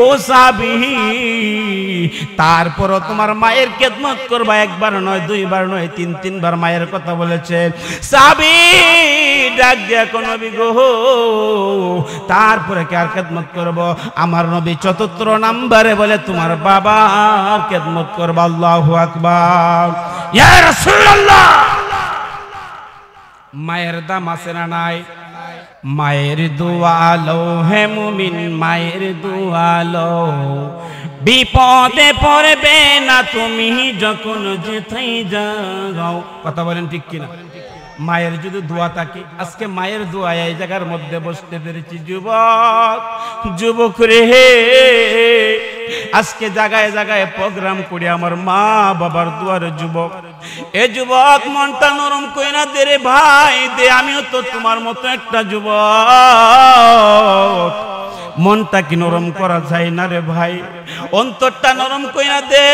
ও সাহাবী, তারপরও তোমার মায়ের খেদমত করবা। একবার নয়, দুইবার নয়, 3বার মায়ের কথা বলেছে। সাহাবী ডাক দিয়া কো, নবী গো, তারপরে কার খেদমত করব? আমার নবী ৪থ নম্বরে বলে, তোমার বাবার খেদমত করবা। আল্লাহু আকবার। ইয়া রাসূলুল্লাহ, মায়ের দাম আছে না নাই? মায়ের দোয়ালো হে মুমিন, মায়ের দোয়ালো, বিপদে পড়বে না তুমি যখন যেথায় যাও। কথা বলেন ঠিক কিনা? মায়ের যদি দোয়া থাকে, আজকে মায়ের দোয়া এই জায়গার মধ্যে বসতে পেরেছি। যুবক, যুবক রে, আজকে জায়গায় জায়গায় প্রোগ্রাম করে আমার মা বাবার দুয়ারে। যুবক, এ যুবক, মনটা নরম কইরা দে রে ভাই, দে, আমিও তো তোমার মতো একটা যুবক। মনটা কি নরম করা যায় না রে ভাই? অন্তরটা নরম কইরা দে।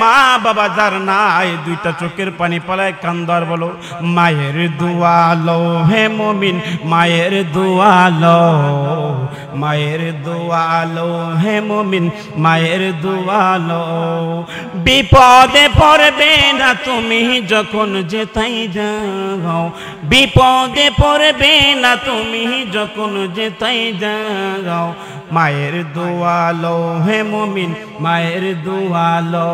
মা বাবা যার নাই, 2টা চোখের পানি পালায় কান্দার বলো, মায়ের দোয়ালো হে মুমিন, মায়ের দোয়ালো, মায়ের দোয়ালো হে মুমিন, মায়ের দোয়ালো, বিপদে পড়বে না তুমি যখন যেথায় যাও, বিপদে পড়বে না তুমি যখন যেথায় যাও। মায়ের দোয়ালো হে মুমিন, মায়ের দোয়ালো,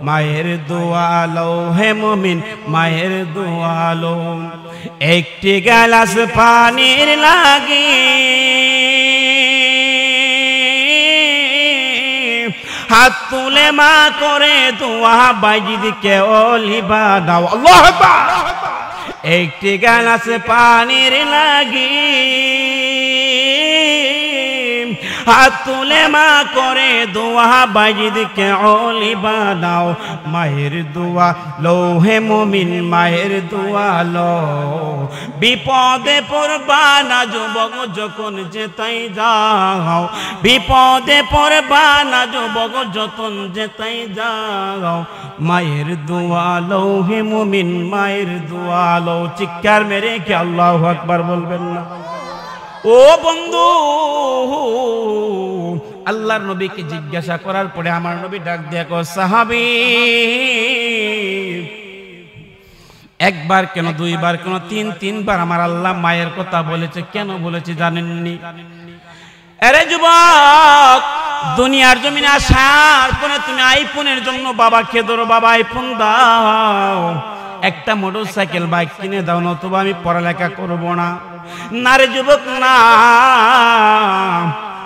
মায়ের দোয়ালো হে মুমিন, মায়ের দোয়ালো। একটি গ্লাস পানির লাগি হাত তুলে মা করে দোয়া, বাইজিদকে অলিবা দাও। আল্লাহু আকবার। একটি গ্লাস পানির লাগি হাত তুলে মা করে দোয়া বাইজিদকে ওলি বানাও মায়ের দোয়া লো হে মুমিন মায়ের দোয়া লো বিপদে পড়বা না যুবক যখন যেতাই যাও বিপদে পড়বা না যুবক যখন যেতাই যাও মায়ের দোয়া লো হে মুমিন মায়ের দোয়া লো চিৎকার মেরে কি আল্লাহু আকবার বলবেন না ও বন্ধু আল্লাহর নবীকে জিজ্ঞাসা করার পরে আমার নবী ডাক দিয়া কয় সাহাবী একবার কেন দুইবার কেন তিনবার আমার আল্লাহ মায়ের কথা বলেছে কেন বলেছে জানেননি আরে যুবক দুনিয়ার জমিনে আসার পরে তুমি আইফোনের জন্য বাবাকে ধরো বাবা আইফোন দাও একটা মোটরসাইকেল বাইক কিনে দাও নতুবা আমি পড়ালেখা করব না না রে যুবক না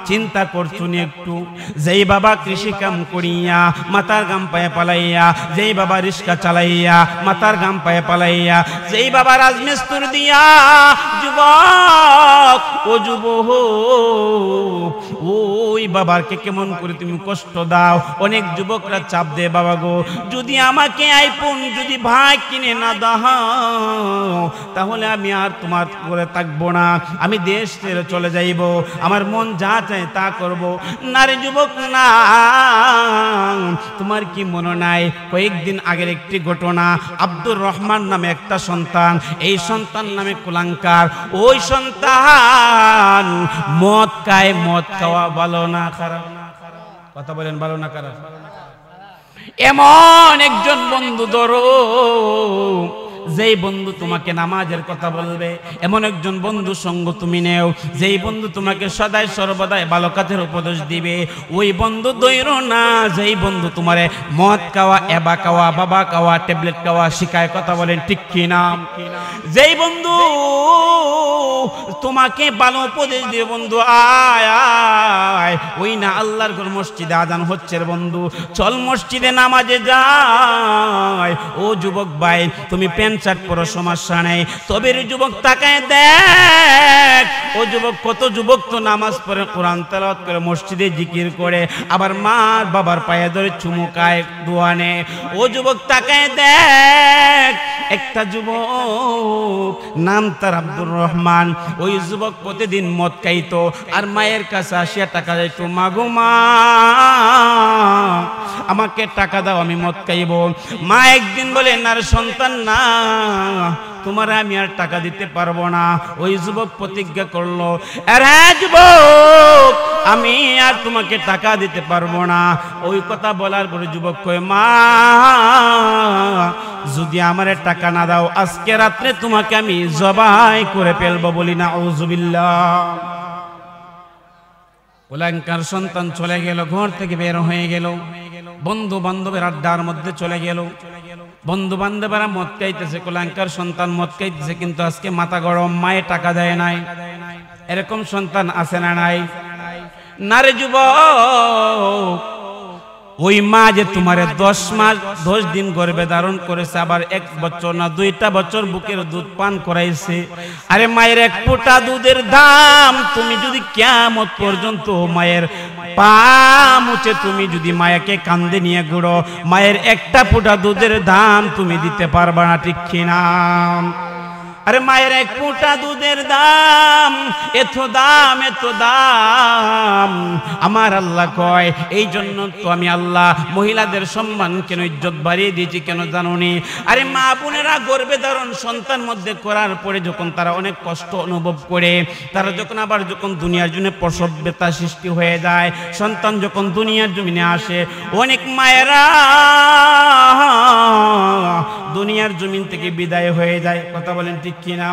চিন্তা করছো নি একটু যেই বাবা কৃষি কাম করিয়া মাথার গাম পায়ে পালাইয়া যেই বাবা রিক্সা চালাইয়া মাথার গাম পায়ে পালাইয়া যেই বাবা রাজমিস্ত্রি দিয়া যুবক ও যুবক ওই বাবাকে কেমন করে তুমি কষ্ট দাও অনেক যুবকরা চাপ দেয় বাবা গো যদি আমাকে আইফোন যদি ভাই কিনে না দাও তাহলে আমি আর তোমার করে থাকবো না আমি দেশ ছেড়ে চলে যাইব আমার মন যা চায় তা করব না রে যুবক না তোমার কি মনে নাই কয়েকদিন আগের একটি ঘটনা আব্দুর রহমান নামে একটা সন্তান এই সন্তান নামে কুলাঙ্কার ওই সন্তান মদ খায় মদ খাওয়া ভালো না খারাপ কথা বলেন ভালো না খারাপ এমন একজন বন্ধু ধরো যেই বন্ধু তোমাকে নামাজের কথা বলবে এমন একজন বন্ধু সঙ্গ তুমি নেও যেই বন্ধু তোমাকে সদাই সর্বদাই ভালো কাজের উপদেশ দিবে ওই বন্ধু দৈর না যেই বন্ধু তোমারে মদ খাওয়া এবা খাওয়া বাবা খাওয়া ট্যাবলেট খাওয়া শিখায় কথা বলেন ঠিক কি না যেই বন্ধু তোমাকে ভালো উপদেশ দিয়ে বন্ধু আয় আয় ওই না আল্লাহর ঘর মসজিদে আজান হচ্ছে বন্ধু চল মসজিদে নামাজে যাই ও যুবক ভাই তুমি প্যান্ট শার্ট পরো সমস্যা নেই তবে যুবক তাকায় দেখ ও যুবক কত যুবক তো নামাজ পড়ে কোরআন তেলাওয়াত করে মসজিদে জিকির করে আবার মা বাবার পায়ে ধরে চুমু খায় দোয়া নেয় ও যুবক তাকায় দেখ একটা যুবক নাম তার আব্দুর রহমান ওই যুবক প্রতিদিন মদ খাইতো আর মায়ের কাছে আসিয়া টাকা যাইতো মাগো মা আমাকে টাকা দাও আমি মদ খাইব মা একদিন বলে না রে সন্তান না তোমার আমি আর টাকা দিতে পারবো না ওই যুবক প্রতিজ্ঞা করলো আরে যুবক আমি আর তোমাকে টাকা দিতে পারবো না ওই কথা বলার পরে যুবক কয় মা যদি আমারে টাকা না দাও আজকে রাত্রে তোমাকে আমি জবাই করে ফেলবো বলি না আউযুবিল্লাহ কুলাঙ্কার সন্তান চলে গেল ঘর থেকে বের হয়ে গেল বন্ধু বান্ধবের আড্ডার মধ্যে চলে গেল বন্ধু বান্ধবেরা মদ খাইতেছে কুলাঙ্কার সন্তান মদ খাইতেছে কিন্তু আজকে মাথা গরম মায়ে টাকা দেয় নাই এরকম সন্তান আছে না নাই না রে যুবক ওই মা যে তোমারে 10 মাস 10 দিন গর্ভে ধারণ করেছে আবার 1 বছর না 2টা বছর বুকের দুধ পান করাইছে আরে মায়ের এক ফোঁটা দুধের দাম তুমি যদি কিয়ামত পর্যন্ত মায়ের পা মুছে তুমি যদি মায়াকে কান্দে নিয়ে ঘুরো মায়ের একটা ফোঁটা দুধের দাম তুমি দিতে পারবা না ঠিক কি না আরে মায়ের এক ফোঁটা দুধের দাম এত দাম আমার আল্লাহ কয় এই জন্য তো আমি আল্লাহ মহিলাদের সম্মান কেন ইজ্জত বাড়িয়ে দিয়েছি কেন জানোনি আরে মা বোনেরা গর্ভে ধারণ সন্তান মধ্যে করার পরে যখন তারা অনেক কষ্ট অনুভব করে তারা যখন আবার যখন দুনিয়ার জন্য প্রসব ব্যথা সৃষ্টি হয়ে যায় সন্তান যখন দুনিয়ার জমিনে আসে অনেক মায়েরা দুনিয়ার জমিন থেকে বিদায় হয়ে যায় কথা বলেন ঠিক কিনা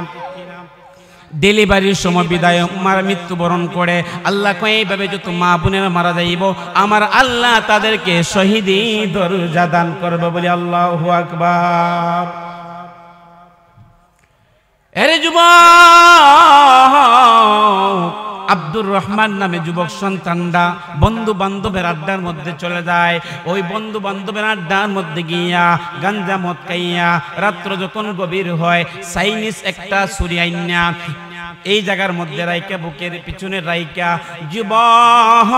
ডেলিভারির সময় বিদায় মারা মৃত্যুবরণ করে আল্লাহ কয় এইভাবে যত মা বোনেরা মারা যাইব আমার আল্লাহ তাদেরকে শহীদি দরজা দান করবে বলে আল্লাহু আকবার আরে যুবক আব্দুর রহমান নামে যুবক সন্তানরা বন্ধু বান্ধবের আড্ডার মধ্যে চলে যায় ওই বন্ধু বান্ধবের আড্ডার মধ্যে গিয়া গাঞ্জা মদ খাইয়া রাত্র যখন গভীর হয় চাইনিজ একটা ছুরি আইনা এই জায়গার মধ্যে রাইকা বুকের পিছনে রাইকা যুবক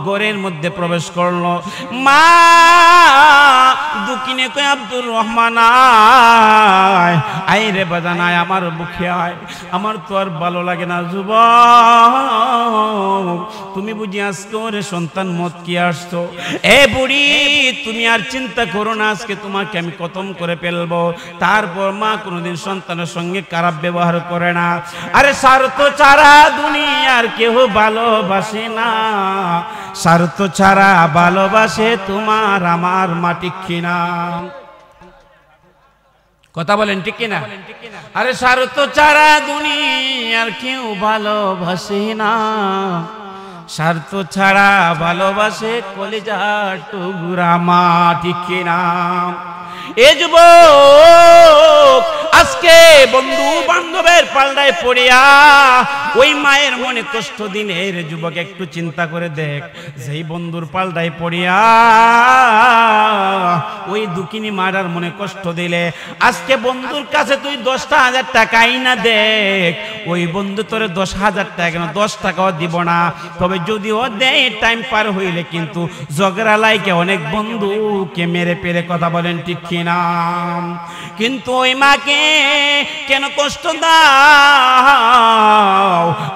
ঘরের মধ্যে প্রবেশ করলো। মা দুকিনে কয় আব্দুর রহমান আয় রে বাজান আয় আমার বুকে আয়, আমার তো আর ভালো লাগে না যুবক, তুমি বুঝি আজকে ওরে সন্তান মত কি আসছো? এ বুড়ি তুমি আর চিন্তা করো না, আজকে তোমাকে আমি খতম করে ফেলবো। তারপর মা কোনোদিন সন্তানের সঙ্গে খারাপ ব্যবহার করে না। আরে স্বার্থ ছাড়া দুনিয়ার কেউ ভালোবাসে না, স্বার্থ ছাড়া ভালোবাসে তোমার আমার মাটি কিনা। কথা বলেন ঠিক কিনা? আরে স্বার্থ ছাড়া দুনিয়ার কেউ ভালোবাসে না, স্বার্থ ছাড়া ভালোবাসে কলিজার টুকরা মাটি কিনা। এ যুবক আজকে বন্ধু বান্ধবের পাল্লায় পড়িয়া ওই মায়ের মনে কষ্ট দিলে রে যুবক, একটু চিন্তা করে দেখ, যেই বন্ধুর পাল্লায় পড়িয়া ওই দুকিনি মারার মনে কষ্ট দিলে, আজকে বন্ধুর কাছে তুই 10,000 টাকাই না দেখ, ওই বন্ধু তোরে 10,000 টাকা কেন 10 টাকাও দিব না। তবে যদিও দেয় টাইম পার হইলে কিন্তু ঝগড়া লাইকে অনেক বন্ধুকে মেরে পেরে। কথা বলেন ঠিক কিনা? কিন্তু ওই মাকে কেন কষ্ট দাও?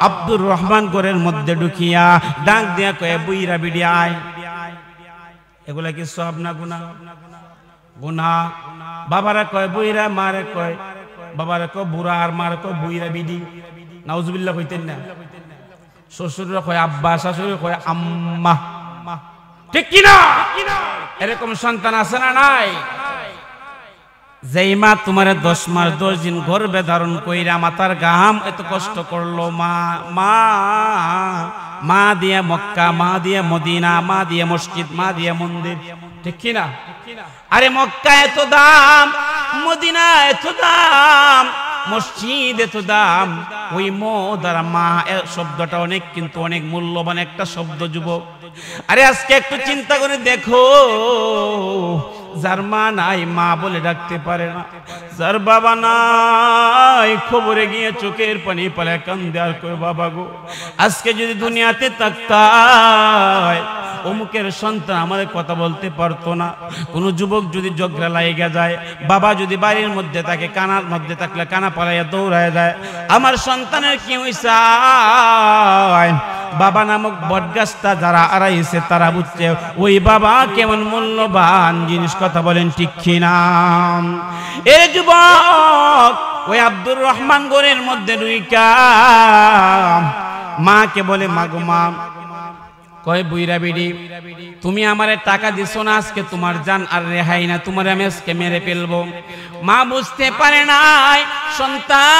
আব্দুর রহমান ঘরের মধ্যে ঢুকিয়া ডাক দিয়া কয়ে বুইরা বিড়ি আয়। এগুলা কি সব না গুনাহ? গুনাহ। বাবারা কয় বুইরা, মারে কয় বাবারা কয় বুড়া, আর মারে কয় বুইরা বিড়ি। নাউজুবিল্লাহ কইতেন না? শ্বশুররা কয় আব্বা, শাশুড়ি কয় আম্মা। ঠিক কিনা? এরকম সন্তান আছে না নাই? যেই মা তোমারে 10 মাস 10 দিন গর্ভে ধারণ কইরা মাথার ঘাম এত কষ্ট করলো, মা মা মা দিয়ে মক্কা, মা দিয়ে মদিনা, মা দিয়ে মসজিদ, মা দিয়ে মন্দির। ঠিক কিনা? আরে মক্কা এত দাম, মদিনা এত দাম, মসজিদ এত দাম, ওই দ্বারা মা শব্দটা অনেক কিন্তু অনেক মূল্যবান একটা শব্দ যুবক। আরে আজকে একটু চিন্তা করে দেখো, যার মা নাই মা বলে ডাকতে পারে না, যার বাবা নাই খবরে গিয়ে চোখের পানি পালে কান্দে আর কই বাবা গো আজকে যদি দুনিয়াতে থাকতাই অমুকের সন্তান আমাদের কথা বলতে পারতো না। কোন যুবক যদি ঝগড়া লাগা যায়, বাবা যদি বাড়ির মধ্যে থাকে, কানার মধ্যে থাকলে কানা পালাইয়া দৌড়ায় যায়, আমার সন্তানের কি হইছে? বাবা নামক বটগাছটা যারা আড়াইছে তারা বুঝছে ওই বাবা কেমন মূল্যবান জিনিস। কথা বলেন ঠিক কিনা? এর যুবক ওই আব্দুর রহমান ঘরের মধ্যে ঢুইকা মাকে বলে মাগো মা, কয় বুইরা বিড়ি তুমি আমারে টাকা দিছো না, আজকে তোমার জান আর রেহাই না, তোমার আমি আজকে মেরে ফেলবো। মা বুঝতে পারে নাই সন্তান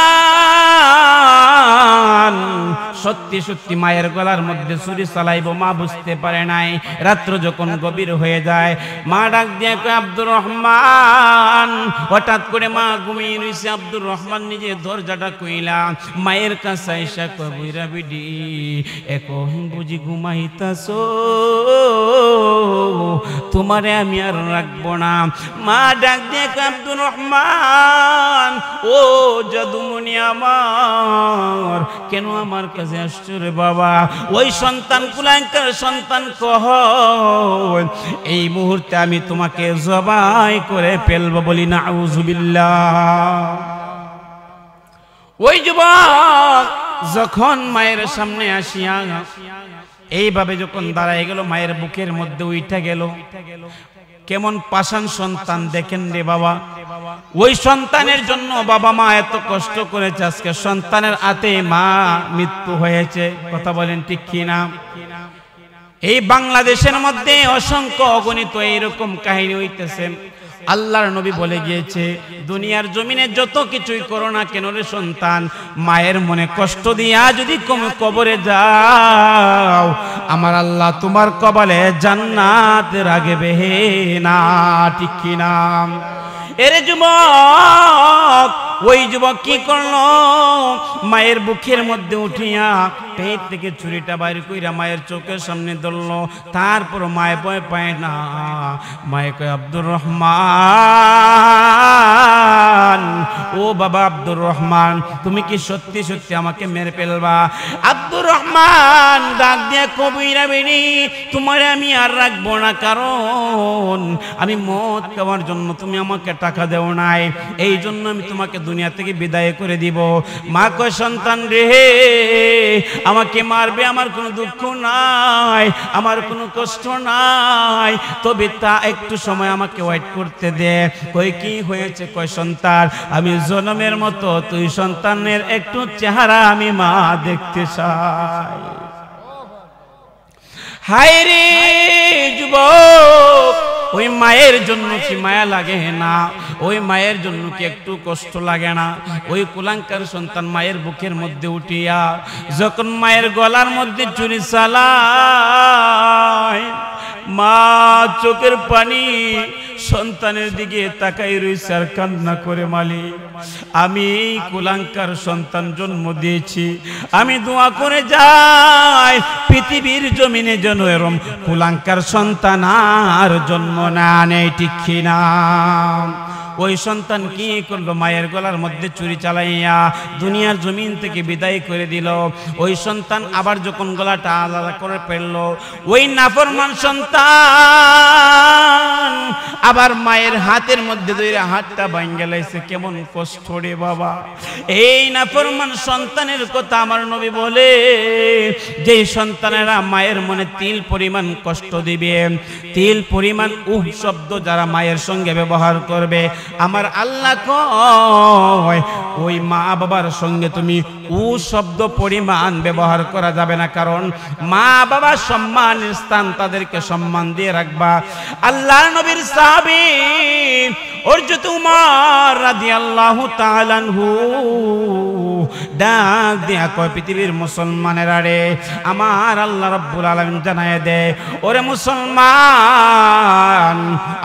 সত্যি সত্যি মায়ের গলার মধ্যে ছুরি চালাইব, মা বুঝতে পারে নাই। রাত্র যখন গভীর হয়ে যায়, মা ডাক দিয়ে কয় আব্দুর রহমান। হঠাৎ করে মা ঘুমিয়ে রয়েছে, আব্দুর রহমান নিজে দরজাটা কইলা মায়ের কাছে আইসা কয় বুইরা বিডি এখন বুঝি ঘুমাইতাছো, তোমারে আমি আর রাখবো না। মা ডাক দিয়ে কয় আব্দুর রহমান ও জাদুমণি আমার, কেন আমার কাছে আসছো রে বাবা? ওই সন্তান কুলাঙ্কার সন্তান কহ, এই মুহূর্তে আমি তোমাকে জবাই করে ফেলবো। বলি নাউজুবিল্লাহ। ওই যুবক যখন মায়ের সামনে আসিয়া এইভাবে যখন দাঁড়ায় গেল, মায়ের বুকের মধ্যে উইঠা গেল। কেমন পাষাণ সন্তান দেখেন রে বাবা। ওই সন্তানের জন্য বাবা মা এত কষ্ট করেছে, আজকে সন্তানের হাতে মা মৃত্যু হয়েছে। কথা বলেন ঠিক কিনা? এই বাংলাদেশের মধ্যে অসংখ্য অগণিত এইরকম কাহিনী হইতেছে। আল্লাহর নবী বলে গিয়েছে, দুনিয়ার জমিনে যত কিছুই করো না কেন রে সন্তান, মায়ের মনে কষ্ট দিয়া যদি কবরে যাও, আমার আল্লাহ তোমার কপালে জান্নাত রাখবে না। ঠিক কিনা? এর যুবক, ওই যুবক কি করলো? মায়ের বুকের মধ্যে উঠিয়া পেট থেকে ছুরিটা বাইর কইরা মায়ের চোখের সামনে ধরলো। তারপর মায়ে ভয় পায় না, মায়ে কয়, আব্দুর রহমান, ও বাবা আব্দুর রহমান, তুমি কি সত্যি সত্যি আমাকে মেরে ফেলবা? আব্দুর রহমান ডাক দিয়া কবিরা বেরি, তোমারে আমি আর রাখবো না, কারণ আমি মদ খাওয়ার জন্য তুমি আমাকে টাকা দেও নাই, এই জন্য আমি তোমাকে দুনিয়া থেকে বিদায় করে দিব। মা কয়, সন্তান রে, আমাকে মারবে, আমার কোনো দুঃখ নাই, আমার কোনো কষ্ট নাই, তবে তা একটু সময় আমাকে ওয়েট করতে দে। কই কি হয়েছে? কয়, সন্তান, আমি জনমের মতো তুই সন্তানের একটু চেহারা আমি মা দেখতে চাই। হায় রে যুবক, ওই মায়ের জন্য কি মায়া লাগে না? ওই মায়ের জন্য কি একটু কষ্ট লাগে না? ওই কুলাঙ্কার সন্তান মায়ের বুকের মধ্যে উঠিয়া যখন মায়ের গলার মধ্যে ছুরি চালায়, মা চোখের পানি সন্তানের দিকে তাকাই রইছে আর কান্না করে, মালিক, আমি এই কুলাঙ্কার সন্তান জন্ম দিয়েছি, আমি দোয়া করে যাই পৃথিবীর জমিনে যেন এরম কুলাঙ্কার সন্তান আর জন্ম না নেয়, ঠিক কিনা? ওই সন্তান কি করলো? মায়ের গলার মধ্যে ছুরি চালাইয়া দুনিয়ার জমিন থেকে বিদায় করে দিল। ওই সন্তান আবার যখন গলাটা আলাদা করে ফেললো, ওই নাফরমান সন্তান আবার মায়ের হাতের মধ্যে ধরে হাতটা ভাঙ্গে লাইছে। কেমন কষ্ট রে বাবা! এই নাফরমান সন্তানের কথা আমার নবী বলে, যে সন্তানেরা মায়ের মনে তিল পরিমাণ কষ্ট দিবে, তিল পরিমাণ উহ শব্দ যারা মায়ের সঙ্গে ব্যবহার করবে, আমার আল্লাহ কয় ওই মা বাবার সঙ্গে তুমি উ শব্দ পরিমাণ ব্যবহার করা যাবে না, কারণ মা বাবা সম্মানের স্থান, তাদেরকে সম্মান দিয়ে রাখবা। আল্লাহর নবীর সাহাবী হযরত উমর রাদিয়াল্লাহু তাআলা আনহু ডাক দিয়া কয়, পৃথিবীর মুসলমানেরা রে, আমার আল্লাহ রাব্বুল আলামিন জানায় দে, ওরে মুসলমান,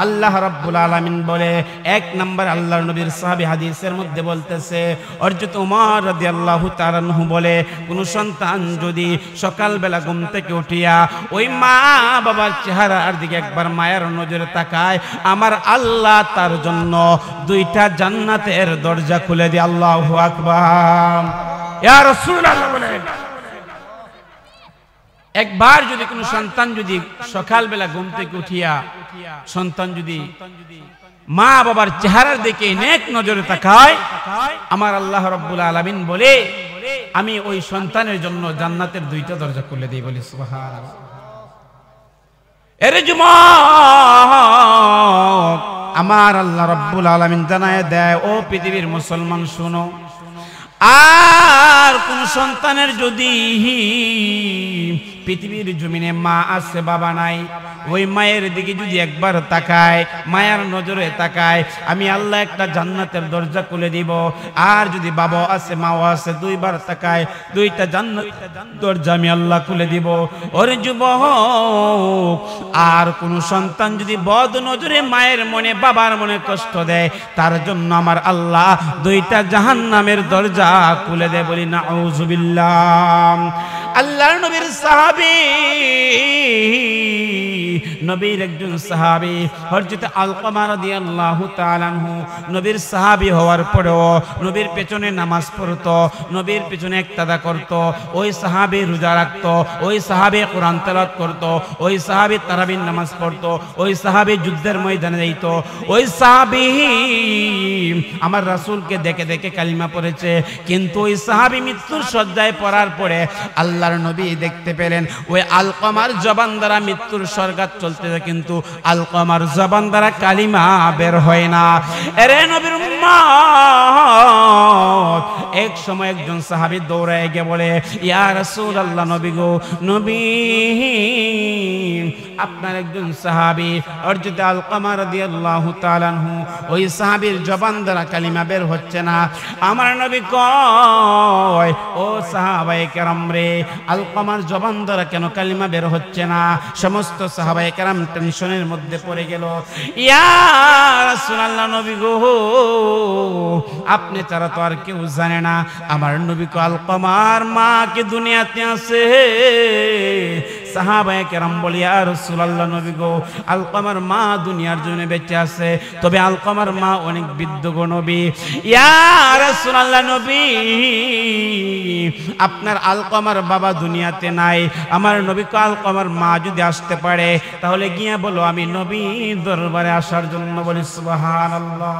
আল্লাহ রাব্বুল আলামিন বলে, এক নাম্বার আল্লাহর নবীর সাহাবী হাদিসের মধ্যে বলতেছে, হযরত উমর রাদিয়াল্লাহু তাআলা আনহু বলে, কোন সন্তান যদি সকালবেলা ঘুম থেকে উঠিয়া ওই মা বাবার চেহারার দিকে একবার মায়ের নজরে তাকায়, আমার আল্লাহ তার জন্য দুইটা জান্নাতের দরজা খুলে দেয়। আল্লাহু আকবার। ইয়া রাসূলুল্লাহ বলেন, একবার যদি কোনো সন্তান যদি সকালবেলা ঘুম থেকে উঠিয়া সন্তান যদি মা বাবার চেহারার দিকে নেক নজরে তাকায়, আমার আল্লাহ রাব্বুল আলামিন বলে, আমি ওই সন্তানের জন্য জান্নাতের দুইটা দরজা খুলে দেই। বলি সুবহানাল্লাহ। এর যুবক, আমার আল্লাহ রাব্বুল আলামিন জানায় দেয়, ও পৃথিবীর মুসলমান শুনো, আর কোন সন্তানের যদি পৃথিবীর জমিনে মা আছে বাবা নাই, ওই মায়ের দিকে যদি একবার তাকায়, মায়ের নজরে তাকায়, আমি আল্লাহ একটা জান্নাতের দরজা খুলে দিব। আর যদি বাবা আছে মাও আছে, দুইবার তাকায়, দুইটা জান্নাতের দরজা আমি আল্লাহ খুলে দিব। ওরে যুবক, আর কোন সন্তান যদি বদ নজরে মায়ের মনে বাবার মনে কষ্ট দেয়, তার জন্য আমার আল্লাহ দুইটা জাহান্নামের দরজা খুলে দেয়। বলি নাউযুবিল্লাহ। আল্লাহর নবীর সাহাবী, নবীর একজন সাহাবী হযরত আলকামা রাদিয়াল্লাহু তাআলা আনহু, নবীর সাহাবী হওয়ার পরেও নবীর পেছনে নামাজ পড়তো, নবীর পেছনে ইক্তাদা করত, ওই সাহাবী রোজা রাখতো, ওই সাহাবী কোরআন তেলাওয়াত করতো, ওই সাহাবী তারাবির নামাজ পড়তো, ওই সাহাবী যুদ্ধের ময়দানে যাইতো, ওই সাহাবী আমার রাসূলকে দেখে দেখে কালিমা পড়েছে। কিন্তু ওই সাহাবী মৃত্যুর শয্যায় পড়ার পরে আল্লাহর নবী দেখতে পেলেন ওই আলকামার জবান দ্বারা মৃত্যুর সরগাত চলতেছে, কিন্তু আলকামার জবান দ্বারা কালিমা বের হয় না। এরে নবীর উম্মত, এক সময় একজন সাহাবী দৌড়ায় গিয়ে বলে, ইয়া রাসূলুল্লাহ, নবী গো, নবী আপনার একজন সাহাবী হযরত আলকামা রাদিয়াল্লাহু তাআলা আনহু, ওই সাহাবীর জবান দ্বারা কালিমা বের হচ্ছে না। আমার নবী কয়, ও সাহাবায়ে কেরাম রে, আলকামার জবান দ্বারা কেন কালিমা বের হচ্ছে না? সমস্ত সাহাবায়ে কেরাম টেনশনের মধ্যে পড়ে গেল। ইয়া রাসূলুল্লাহ, নবী গো, আপনি ছাড়া তো আর কেউ জানে না আমার নবী কো আলকামার মা কি দুনিয়াতে আছে। সাহাবায়ে কেরাম বলি, ইয়া রাসূলুল্লাহ, নবী গো, আলকামার মা দুনিয়ার জন্য বেঁচে আছে, তবে আলকামার মা অনেক বৃদ্ধ গো নবী। ইয়া রাসূলুল্লাহ, নবী, আপনার আলকামার বাবা দুনিয়াতে নাই, আমার নবী কো আলকামার মা যদি আসতে পারে তাহলে গিয়ে বলো আমি নবী দরবারে আসার জন্য। বলি সুবহানাল্লাহ।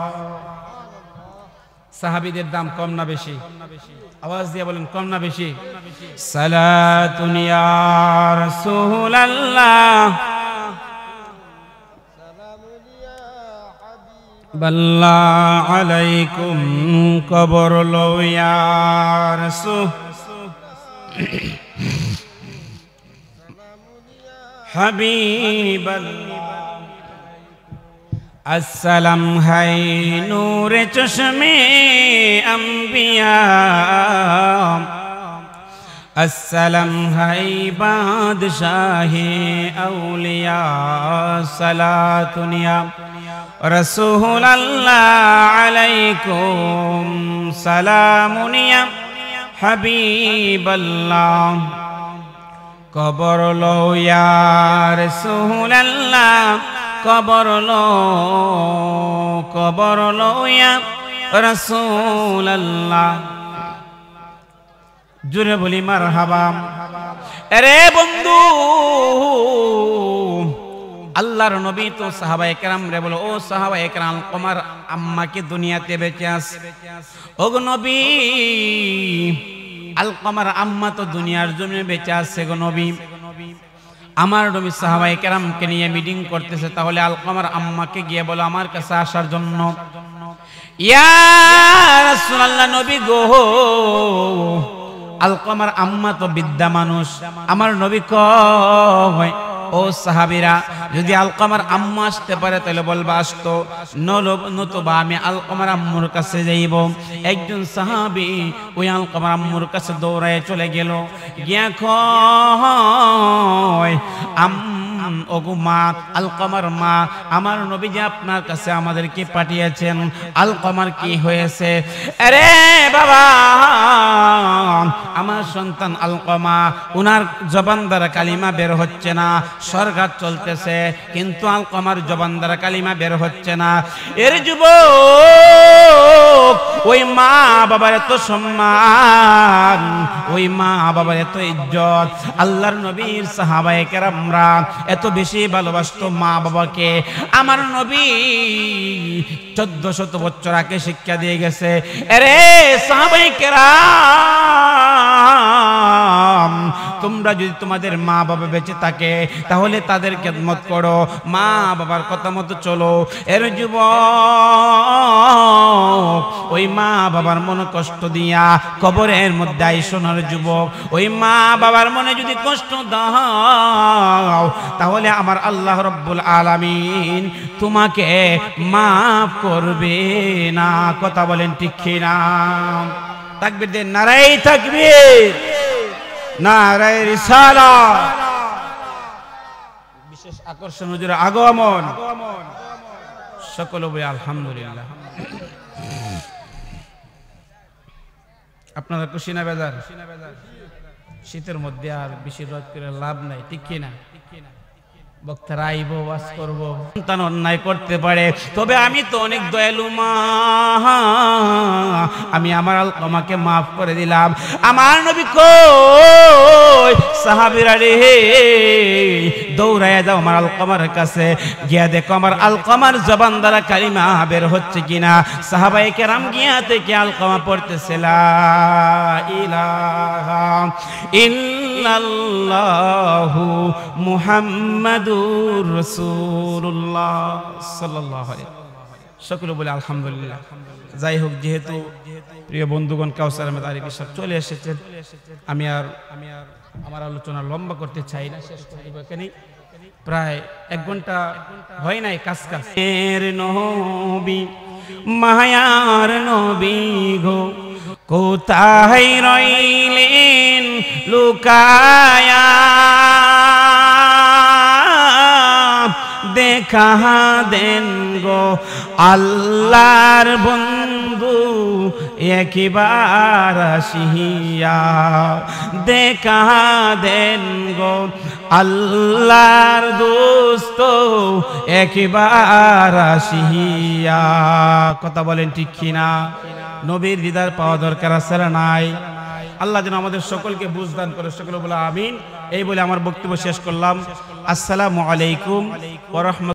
সাহাবীদের দাম কম না বেশি? আওয়াজ দিয়ে বলেন, কম না বেশি? সালাতুন ইয়া রাসূলুল্লাহ বাল্লা আলাইকুম কবর লো ইয়া রাসূল হাবিবাল্লাহ। আসসালাম হাই নূরে চশমে আম্বিয়া, আসসালাম হাই বাদশাহে আউলিয়া, সালাতুন ইয়া রাসূলুল্লাহ আলাইকুম সালামুন ইয়া হাবিবাল্লাহ কবর লো ইয়া রাসূলুল্লাহ কবর লো ইয়া রাসূলুল্লাহ। জোরে বলি মারহাবা। আরে বন্ধু, আল্লাহর নবী তো সাহাবায়ে কেরাম রে বলো, ও সাহাবায়ে কেরাম, তোমার আম্মা কি দুনিয়াতে বেঁচে আছে? ও গো নবী, আলকামার আম্মা তো দুনিয়ার জন্য বেঁচে আছে গো নবী। আমার নবী সাহাবায়ে কেরামকে নিয়ে মিটিং করতেছে, তাহলে আলকামার আম্মাকে গিয়ে বলো আমার কাছে আসার জন্য। ইয়া রাসূলুল্লাহ, নবী গো, আলকামার আম্মা তো বিদ্যা মানুষ, আমার নবী কয়, ও সাহাবীরা, যদি আলকামার আম্মা আসতে পারে তাহলে বলবা আসতো, নতুবা আমি আলকামার আম্মুর কাছে যাইব। একজন সাহাবী ওই আলকামার আম্মুর কাছে দৌড়ায় চলে গেল, গিয়া কয়, ওগো মা, আলকামার মা, আমার নবী যে আপনার কাছে আমাদেরকে পাঠিয়েছেন, আলকামার কি হয়েছে? আরে বাবা, আমার সন্তান আলকামা, উনার জবান দ্বারা কালিমা বের হচ্ছে না, সরকার চলতেছে, কিন্তু আলকামার জবান দ্বারা কালিমা বের হচ্ছে না। এর যুবক, ওই মা বাবার এত সম্মান, ওই মা বাবার এত ইজ্জত, আল্লাহর নবীর সাহাবায়ে কেরামরা এত বেশি ভালোবাসতো মা বাবাকে। আমার নবী 1400 বছর আগে শিক্ষা দিয়ে গেছে, আরে সাহাবায়ে কেরাম, তোমরা যদি তোমাদের মা বাবা বেঁচে থাকে তাহলে তাদের খেদমত করো, মা বাবার কথা মতো চলো। এর যুবক, ওই মা বাবার মনে কষ্ট দিয়া কবরের মধ্যে আইসোনার যুবক, ওই মা বাবার মনে যদি কষ্ট দাও তাহলে আমার আল্লাহ রব্বুল আলামিন তোমাকে মাফ করবে না। কথা বলেন ঠিক কি না? তাকবীর দেন, নারায়ে তাকবীর, নারায়ে রিসালাত। বিশেষ আকর্ষণ হুজুরের আগমন, সকলে বলি আলহামদুলিল্লাহ। আপনারা খুশি না বেজার? শীতের মধ্যে আর বেশি রোদ করে লাভ নাই, ঠিক কি না? বক্তারা আইব, ওয়াজ করব, সন্তান অন্যায় করতে পারে, তবে আমি তো অনেক দয়ালু মা, আমি আমার আলকামাকে মাফ করে দিলাম। আমার নবী কই, সাহাবীরা রে, দৌড়ায়া যাও আমার আলকামার কাছে, গিয়া দেখো আমার আলকামার জবান দ্বারা কালিমা বের হচ্ছে কিনা। সাহাবায়ে কেরাম গিয়া থেকে আলকামা পড়তেছে, লা ইলাহা ইল্লাল্লাহু মুহাম্মাদুর রাসূলুল্লাহ সাল্লাল্লাহু আলাইহি ওয়াসাল্লাম। সকলে বলে আলহামদুলিল্লাহ। যাই হোক, যেহেতু প্রিয় বন্ধুগণ কাউসার আহমেদ আরিফি সাহেব চলে এসেছেন, আমি আর আমার আলোচনা লম্বা করতে চাই না, শেষ করে দেব এখানেই। প্রায় 1 ঘন্টা হয় নাই কাজ এর নবী মায়ার নবী গো কোথায় রইলেন লুকায়া দেখা দেন গো আল্লাহর বন্ধু একবার আসিয়া দেখা দেন গো আল্লাহর দোস্ত একবার আসিয়া। কথা বলেন ঠিক কিনা? নবীর দিদার পাওয়া দরকার আছে না নাই? আল্লাহ যেন আমাদের সকলকে বুঝ দান করে, সকলে বলে আমিন। এই বলে আমার বক্তব্য শেষ করলাম। আসসালামু আলাইকুম ওয়া রাহমাতুল্লাহ।